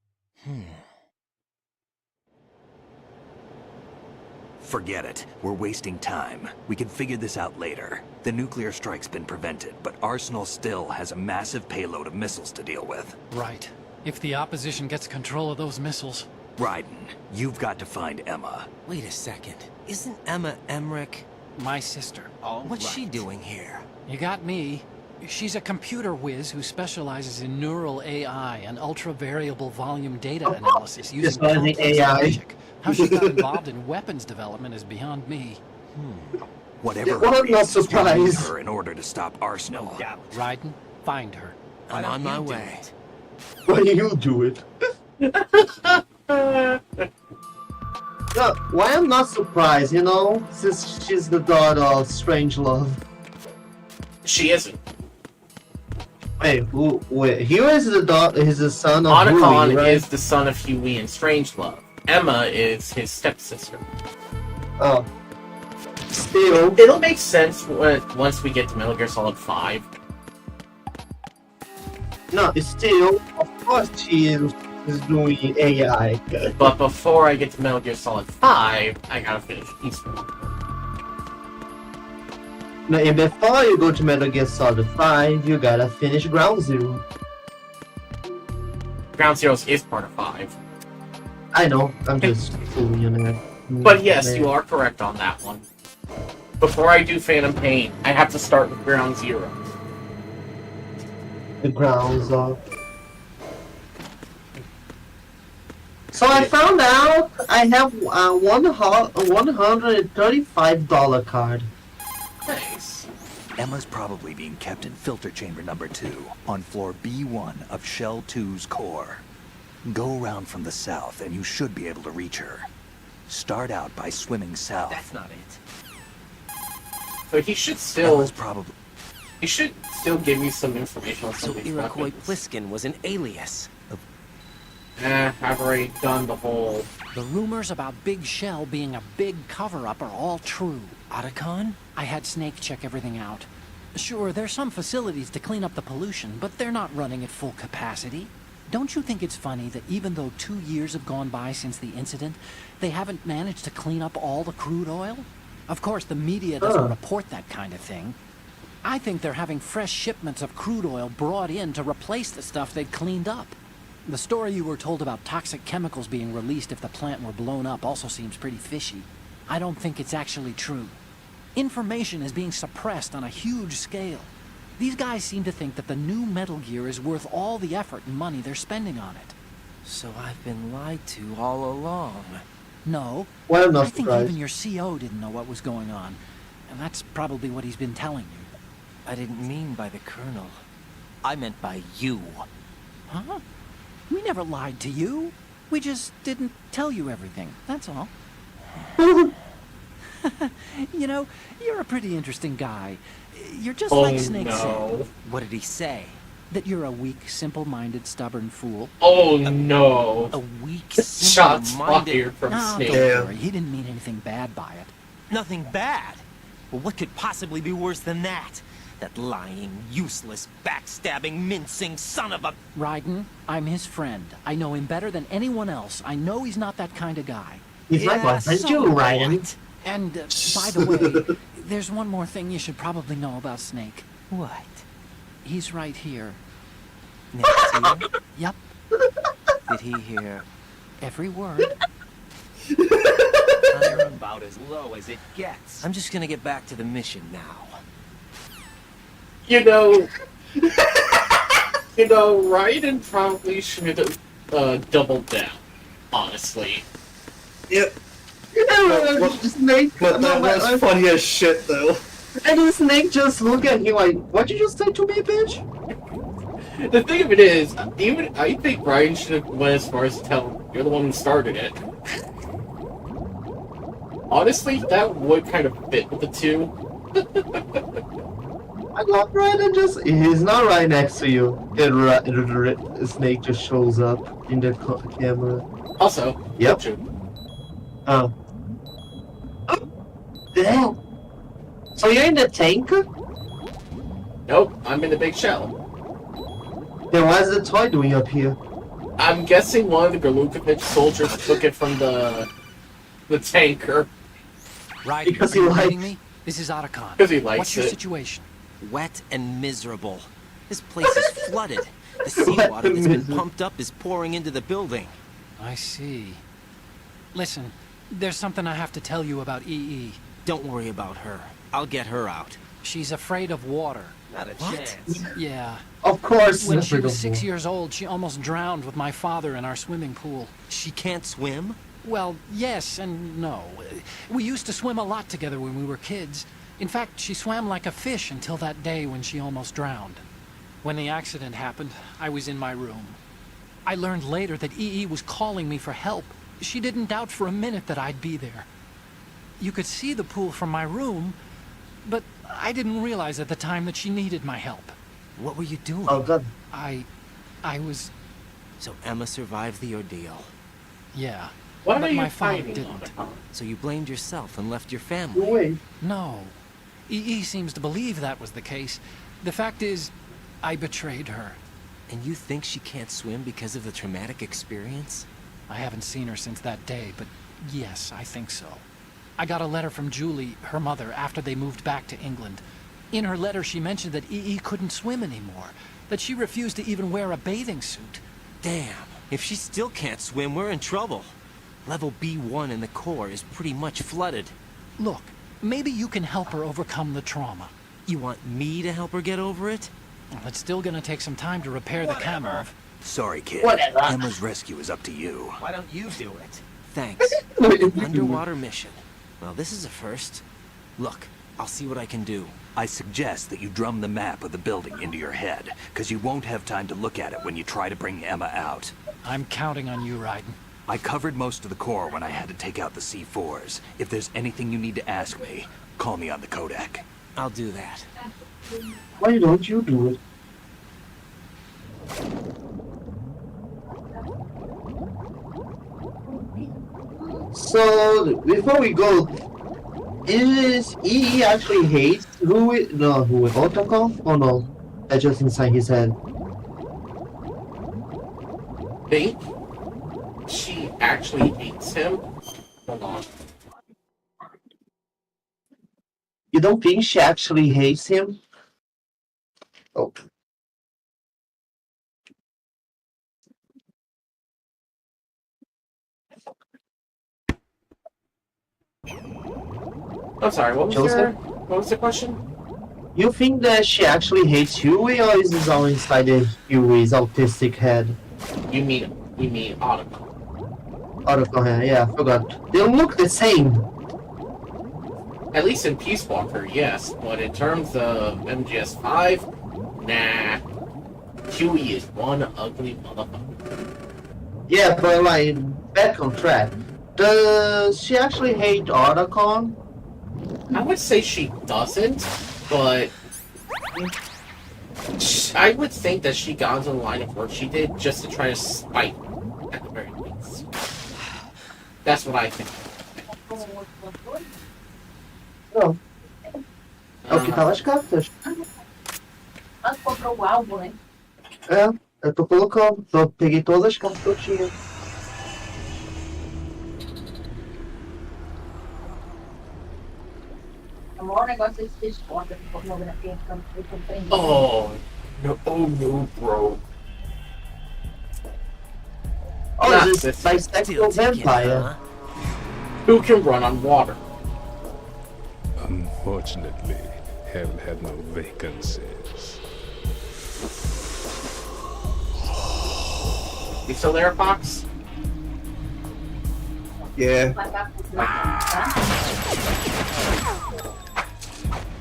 E: Forget it. We're wasting time. We can figure this out later. The nuclear strike's been prevented, but Arsenal still has a massive payload of missiles to deal with.
G: Right. If the opposition gets control of those missiles...
E: Raiden, you've got to find Emma.
F: Wait a second. Isn't Emma Emmerich?
G: My sister.
F: What's she doing here?
G: You got me. She's a computer whiz who specializes in neural AI and ultra-variable volume data analysis using
D: Specializing
G: complex
D: AI.
G: logic. How she got involved in weapons development is beyond me.
E: Whatever
D: Well,
E: her
D: I'm not
E: reasons, we need
D: surprised.
E: her in order to stop Arsenal.
G: Raiden, find her.
F: I'm on my way.
D: Why do you do it? No, why I'm not surprised, you know, since she's the daughter of Strangelove.
A: She isn't.
D: Wait, Hugh is the daughter, is the son of
A: Otacon
D: Huey, right?
A: is the son of Huey and Strangelove. Emma is his stepsister.
D: Oh. Still.
A: It'll make sense once we get to Metal Gear Solid 5.
D: No, it's still, of course she is doing AI.
A: But before I get to Metal Gear Solid 5, I gotta finish Peaceful.
D: No, and before you go to Metal Gear Solid 5, you gotta finish Ground Zero.
A: Ground Zeroes is part of 5.
D: I know, I'm just fooling you there.
A: But yes, you are correct on that one. Before I do Phantom Pain, I have to start with Ground Zero.
D: The grounds up. So I found out I have a $135 card.
A: Nice.
E: Emma's probably being kept in filter chamber number 2 on floor B1 of Shell 2's core. Go around from the south and you should be able to reach her. Start out by swimming south.
F: That's not it.
A: But he should still...
E: Emma's probably...
A: He should still give me some information on some
F: So
A: of these
F: Iroquois
A: weapons.
F: Pliskin was an alias.
A: I've already done the whole...
G: The rumors about Big Shell being a big cover-up are all true.
F: Otacon?
G: I had Snake check everything out. Sure, there's some facilities to clean up the pollution, but they're not running at full capacity. Don't you think it's funny that even though 2 years have gone by since the incident, they haven't managed to clean up all the crude oil? Of course, the media doesn't report that kind of thing. I think they're having fresh shipments of crude oil brought in to replace the stuff they'd cleaned up. The story you were told about toxic chemicals being released if the plant were blown up also seems pretty fishy. I don't think it's actually true. Information is being suppressed on a huge scale. These guys seem to think that the new Metal Gear is worth all the effort and money they're spending on it.
F: So I've been lied to all along.
G: No,
D: Well, I'm not
G: I think
D: surprised.
G: even your CO didn't know what was going on. And that's probably what he's been telling you.
F: I didn't mean by the Colonel. I meant by you.
G: Huh? We never lied to you. We just didn't tell you everything, that's all. You know, you're a pretty interesting guy. You're just like Snake said.
F: What did he say?
G: That you're a weak, simple-minded, stubborn fool.
A: Oh no!
F: A weak,
A: Shots
F: simple-minded...
A: fired from
G: No,
A: Snake.
G: don't worry. He didn't mean anything bad by it.
F: Nothing bad. Well, what could possibly be worse than that? That lying, useless, backstabbing, mincing son of a...
G: Raiden, I'm his friend. I know him better than anyone else. I know he's not that kind of guy.
D: He's my boyfriend too, Ryan.
G: And, by the way, there's one more thing you should probably know about Snake.
F: What?
G: He's right here.
F: Next to you?
G: Yep,
F: Did he hear?
G: every word.
F: I'm about as low as it gets. I'm just gonna get back to the mission now.
A: You know, Raiden probably should have doubled down, honestly.
B: Yep.
D: Snake.
B: But that was funny as shit, though.
D: And the Snake just look at him like, what did you just say to me, bitch?
A: The thing of it is, even I think Raiden should have went as far as to tell you're the one who started it. Honestly, that would kind of fit with the two.
D: I love Raiden just, he's not right next to you. And Snake just shows up in the camera.
A: Also,
D: Yep.
A: Gochu.
D: Oh. Damn. So you're in the tank?
A: Nope, I'm in the big shell.
D: Then why is the toy doing up here?
A: I'm guessing one of the Galukovich soldiers took it from the tanker.
G: Right,
D: Because
G: are you
D: he likes-
G: kidding me? This is Otacon.
A: 'Cause he likes
G: What's your
A: it.
G: situation?
F: Wet and miserable. This place is flooded. The seawater that's been pumped up is pouring into the building.
G: I see. Listen, there's something I have to tell you about EE.
F: Don't worry about her. I'll get her out.
G: She's afraid of water.
F: Not a
G: What?
F: chance.
G: Yeah.
D: Of course.
G: When
D: it's
G: she was
D: unforgivable.
G: 6 years old, she almost drowned with my father in our swimming pool.
F: She can't swim?
G: Well, yes and no. We used to swim a lot together when we were kids. In fact, she swam like a fish until that day when she almost drowned. When the accident happened, I was in my room. I learned later that EE was calling me for help. She didn't doubt for a minute that I'd be there. You could see the pool from my room, but I didn't realize at the time that she needed my help.
F: What were you doing?
D: Oh, God.
G: I was...
F: So Emma survived the ordeal.
G: Yeah.
A: What
G: but
A: are you
G: my father
A: fighting
G: didn't.
F: So you blamed yourself and left your family.
D: Wait.
G: No. EE seems to believe that was the case. The fact is, I betrayed her.
F: And you think she can't swim because of the traumatic experience?
G: I haven't seen her since that day, but yes, I think so. I got a letter from Julie, her mother, after they moved back to England. In her letter, she mentioned that EE couldn't swim anymore, that she refused to even wear a bathing suit.
F: Damn. If she still can't swim, we're in trouble. Level B1 in the core is pretty much flooded.
G: Look, maybe you can help her overcome the trauma.
F: You want me to help her get over it?
G: Well, it's still gonna take some time to repair the camera.
E: Sorry, kid.
D: Whatever.
E: Emma's rescue is up to you.
F: Why don't you do it? Thanks. Underwater mission. Well, this is a first. Look, I'll see what I can do.
E: I suggest that you drum the map of the building into your head, because you won't have time to look at it when you try to bring Emma out.
G: I'm counting on you, Raiden.
E: I covered most of the core when I had to take out the C4s. If there's anything you need to ask me, call me on the codec.
F: I'll do that.
D: Why don't you do it? So, before we go, is EE actually hates Otacon? Oh no, that's just inside his head.
A: Think she actually hates him? Hold on.
D: You don't think she actually hates him? Oh.
A: I'm sorry, what was the question?
D: You think that she actually hates Huey, or is this all inside of Huey's autistic head?
A: You mean Otacon?
D: Otacon head, yeah, I forgot. They look the same.
A: At least in Peace Walker, yes, but in terms of MGS5, nah. Huey is one ugly motherfucker.
D: Yeah, but like, back on track. Does she actually hate Otacon?
A: I would say she doesn't, but I would think that she got into the line of work she did just to try to spite him, at the very least. That's what I think.
D: Não. É o que tá nas cartas.
N: Ah, comprou o álbum, né?
D: É, eu tô colocando. Peguei todas as cartas que eu tinha.
N: O maior negócio é esse esporte, a pornografia que eu comprei.
A: Oh no, bro.
D: Oh, this is bisexual vampire.
A: Who can run on water?
O: Unfortunately, hell had no vacancies.
A: You still there, Fox?
B: Yeah.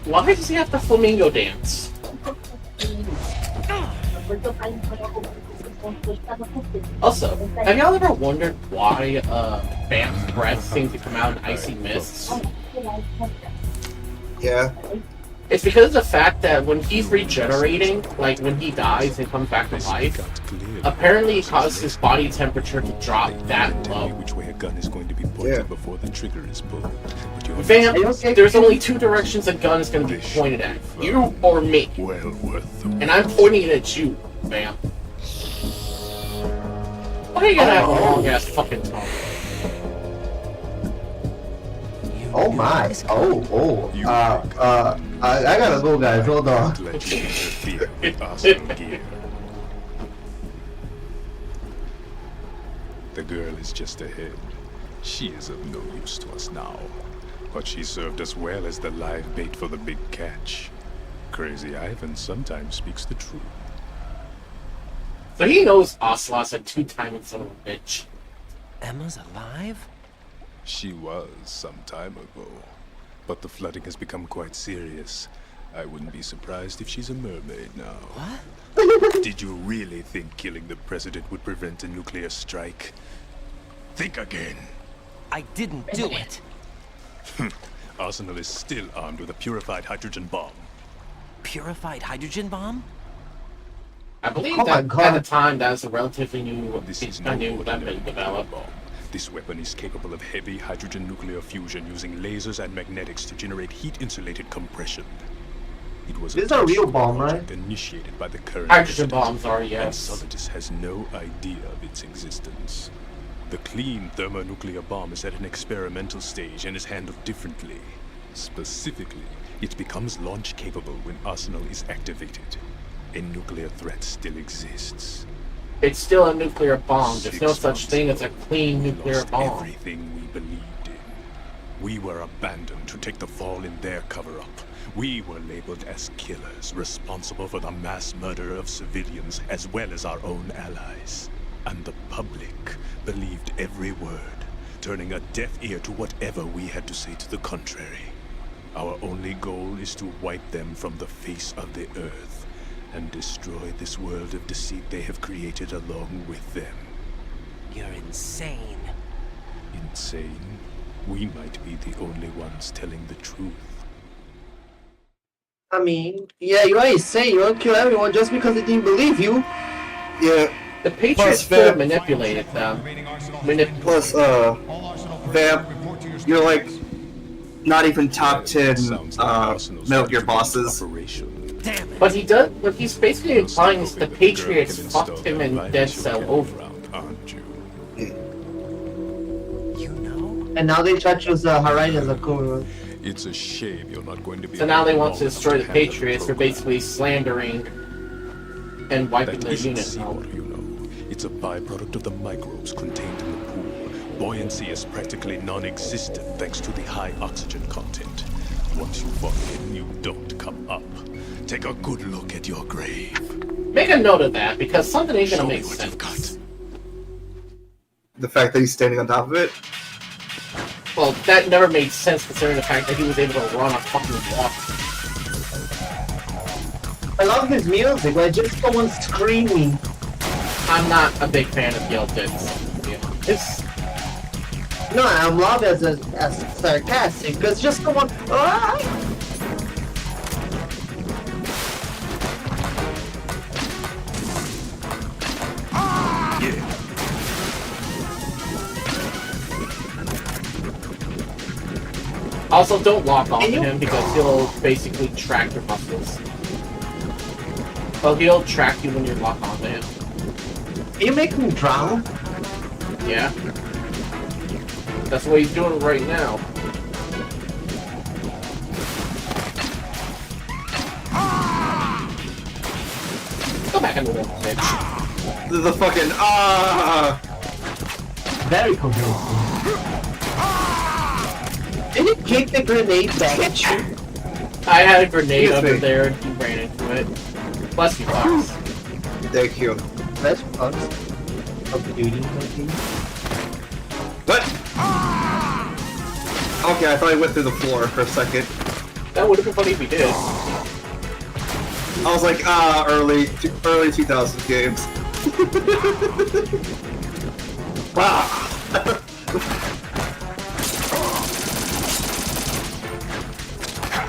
A: Why does he have the flamingo dance? Also, have y'all ever wondered why Bam's breath seems to come out in icy mists?
B: Yeah.
A: It's because of the fact that when he's regenerating, like when he dies and comes back to life, apparently it causes his body temperature to drop that low.
O: Which way a gun is going to be pointed before the trigger is pulled.
A: Vamp, there's only two directions a gun is going to be pointed at. You or me.
O: Well worth the
A: And I'm pointing it at you, Vamp. Why are you gonna have a long ass fucking tongue?
D: Oh my. I gotta go, guys. Hold on.
O: The girl is just ahead. She is of no use to us now. But she served us well as the live bait for the big catch. Crazy Ivan sometimes speaks the truth.
A: So he knows Ocelot's a two-timing son of a bitch.
F: Emma's alive?
O: She was some time ago. But the flooding has become quite serious. I wouldn't be surprised if she's a mermaid now. What? Did you really think killing the president would prevent a nuclear strike? Think again.
F: I didn't do it.
O: Arsenal is still armed with a purified hydrogen bomb.
F: Purified hydrogen bomb?
A: I believe
D: Oh my
A: that
D: God.
A: at the time that was a relatively new,
O: This is
A: a new
O: no
A: weapon
O: ordinary
A: developed.
O: bomb. This weapon is capable of heavy hydrogen nuclear fusion using lasers and magnetics to generate heat-insulated compression. It was
D: This is a real bomb,
O: project
D: right?
O: initiated by the current
A: Hydrogen
O: president,
A: bombs are,
O: and
A: yes.
O: Solidus has no idea of its existence. The clean thermonuclear bomb is at an experimental stage and is handled differently. Specifically, it becomes launch capable when Arsenal is activated. A nuclear threat still exists.
A: It's still a nuclear bomb. There's
O: 6
A: no such
O: months
A: thing as a
O: ago,
A: clean
O: we
A: nuclear
O: lost
A: bomb.
O: everything we believed in. We were abandoned to take the fall in their cover-up. We were labeled as killers, responsible for the mass murder of civilians as well as our own allies. And the public believed every word, turning a deaf ear to whatever we had to say to the contrary. Our only goal is to wipe them from the face of the earth and destroy this world of deceit they have created along with them.
F: You're insane.
O: Insane? We might be the only ones telling the truth.
D: I mean, yeah, you are insane. You want to kill everyone just because they didn't believe you.
B: Yeah.
A: The Patriots could have manipulated them.
B: Plus, Vamp, you're like not even top 10 Metal Gear bosses.
F: Damn it.
A: But he does. But he's basically implying the Patriots fucked him in Dead Cell over.
F: You know?
D: And now they try to choose Harriers as a cool.
O: It's a shame you're not going to be.
A: So now they want to
O: long
A: destroy the
O: handle
A: Patriots for
O: program.
A: basically slandering and wiping
O: That
A: their
O: isn't
A: unit out.
O: seawater, you know. It's a byproduct of the microbes contained in the pool. Buoyancy is practically non-existent thanks to the high oxygen content. Once you fall in, you don't come up. Take a good look at your grave.
A: Make a note of that because something ain't gonna
O: Show me
A: make
O: what
A: sense.
O: you've got.
B: The fact that he's standing on top of it.
A: Well, that never made sense considering the fact that he was able to run a fucking walk.
D: I love his music, but just someone screaming.
A: I'm not a big fan of Yell Dits. It's
D: No, I love it as sarcastic, because just someone. Ah!
A: also don't lock onto him because he'll basically track your muscles. Well, he'll track you when you lock onto him.
D: Can you make him drown?
A: Yeah. That's what he's doing right now. Go back in the wall, bitch.
B: The fucking
D: Very convincing. Did he kick the grenade back at you?
A: I had a grenade
B: Excuse
A: over
B: me.
A: there and he ran into it. Bless you, Fox.
B: Thank you.
D: That's fun. Of duty, maybe.
B: What? Okay, I thought I went through the floor for a second.
A: That would have been funny if we did.
B: I was like, early 2000 games.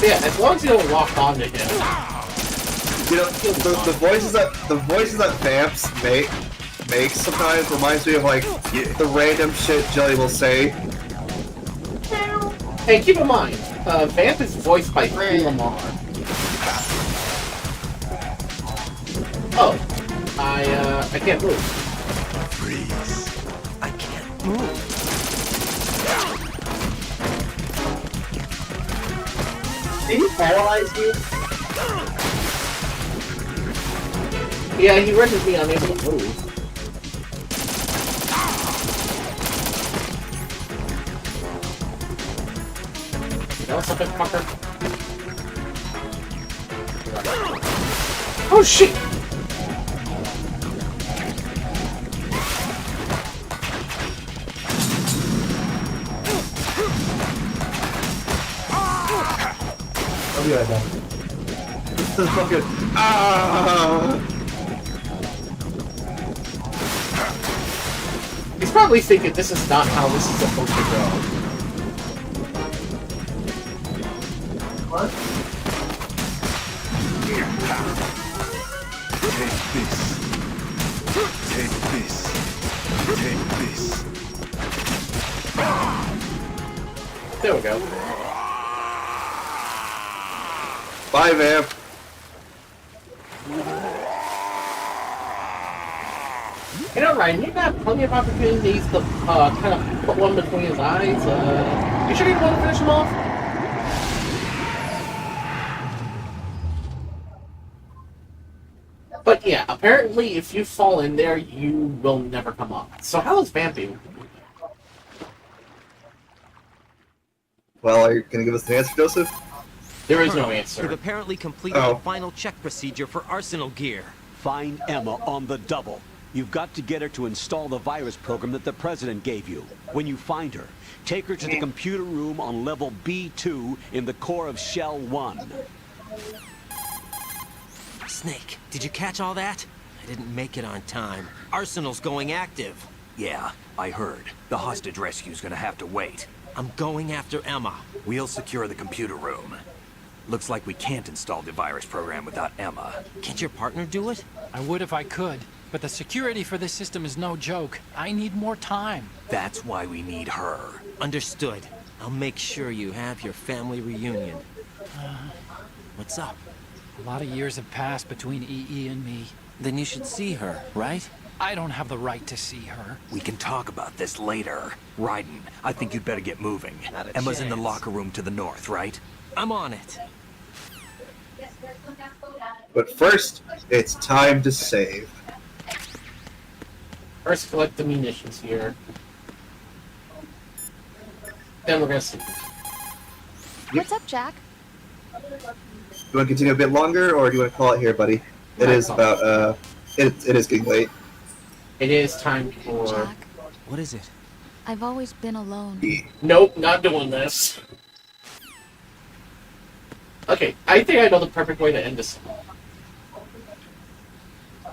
A: Yeah, as long as you don't lock onto him.
B: You know, the voices that Vamps makes sometimes reminds me of like the random shit Jelly will say.
A: Hey, keep in mind, Vamp is voiced by Lamar. Oh, I can't move.
E: Freeze. I can't move.
D: Did he paralyze you?
A: Yeah, he renders me unable to move. You know something, fucker? Oh shit!
D: I'll be right back.
B: This fucking ah.
A: He's probably thinking this is not how this is supposed to go.
D: What?
O: Take this. Take this. Take this.
A: There we go.
B: Bye, Vamp.
A: You know, Ryan, you've had plenty of opportunities to kind of put one between his eyes. You sure you want to finish him off? But yeah, apparently if you fall in there, you will never come up. So how is vamping?
B: Well, are you gonna give us the answer, Joseph?
A: There is no
F: Colonel,
A: answer.
F: We've apparently completed the final check procedure for arsenal gear.
H: Find Emma on the double. You've got to get her to install the virus program that the President gave you. When you find her, take her to the computer room on level B2 in the core of Shell 1.
F: Snake, did you catch all that? I didn't make it on time. Arsenal's going active.
E: Yeah, I heard. The hostage rescue's gonna have to wait.
F: I'm going after Emma.
E: We'll secure the computer room. Looks like we can't install the virus program without Emma.
F: Can't your partner do it?
G: I would if I could, but the security for this system is no joke. I need more time.
E: That's why we need her.
F: Understood. I'll make sure you have your family reunion. What's up?
G: A lot of years have passed between EE and me.
F: Then you should see her, right?
G: I don't have the right to see her.
E: We can talk about this later. Raiden, I think you'd better get moving.
F: Not a
E: Emma's in the
F: chance.
E: locker room to the north, right?
F: I'm on it.
B: But first, it's time to save.
A: First, collect the munitions here. Then we're gonna see.
I: What's up, Jack?
B: You want to continue a bit longer, or do you want to call it here, buddy? It is about, it is getting late.
A: It is time for...
I: Jack,
F: What is it?
I: I've always been alone.
A: Nope, not doing this. Okay, I think I know the perfect way to end this.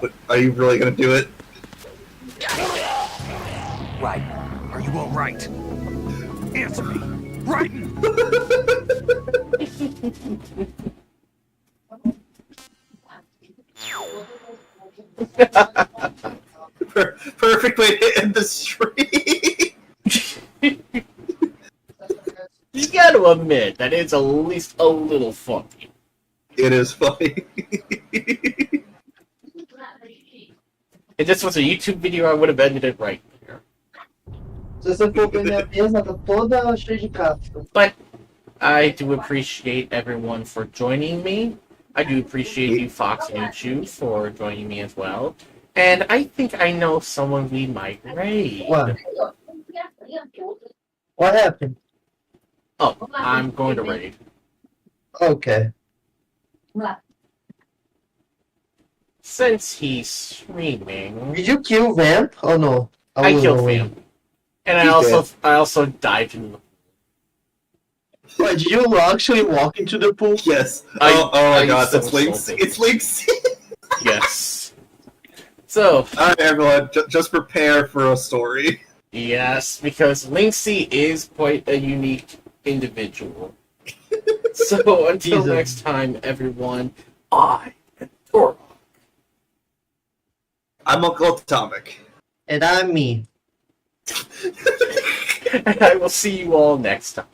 B: But are you really gonna do it?
E: Raiden, are you alright? Answer me! Raiden!
B: Perfect way to end the stream!
A: You gotta admit that it's at least a little funny.
B: It is funny.
A: If this was a YouTube video, I would have ended it right here.
D: Se você for ver minha mesa, tá toda cheia de casca.
A: But I do appreciate everyone for joining me. I do appreciate you, Fox and Uchu, for joining me as well. And I think I know someone we might raid.
D: What? What happened?
A: Oh, I'm going to raid.
D: Okay.
A: Since he's streaming...
D: Did you kill Vamp? Oh no.
A: I
D: was
A: killed
D: away.
A: Vamp. And
D: He's
A: I also dived into the...
D: Wait, did you actually walk into the pool?
B: Yes.
A: I
B: my god,
A: so
B: that's Links.
A: salty.
B: It's Links.
A: Yes. So...
B: Alright, everyone, just prepare for a story.
A: Yes, because Linksy is quite a unique individual. So until next time, everyone, I am Torok.
B: I'm Uncle Atomic.
D: And I'm me.
A: And I will see you all next time.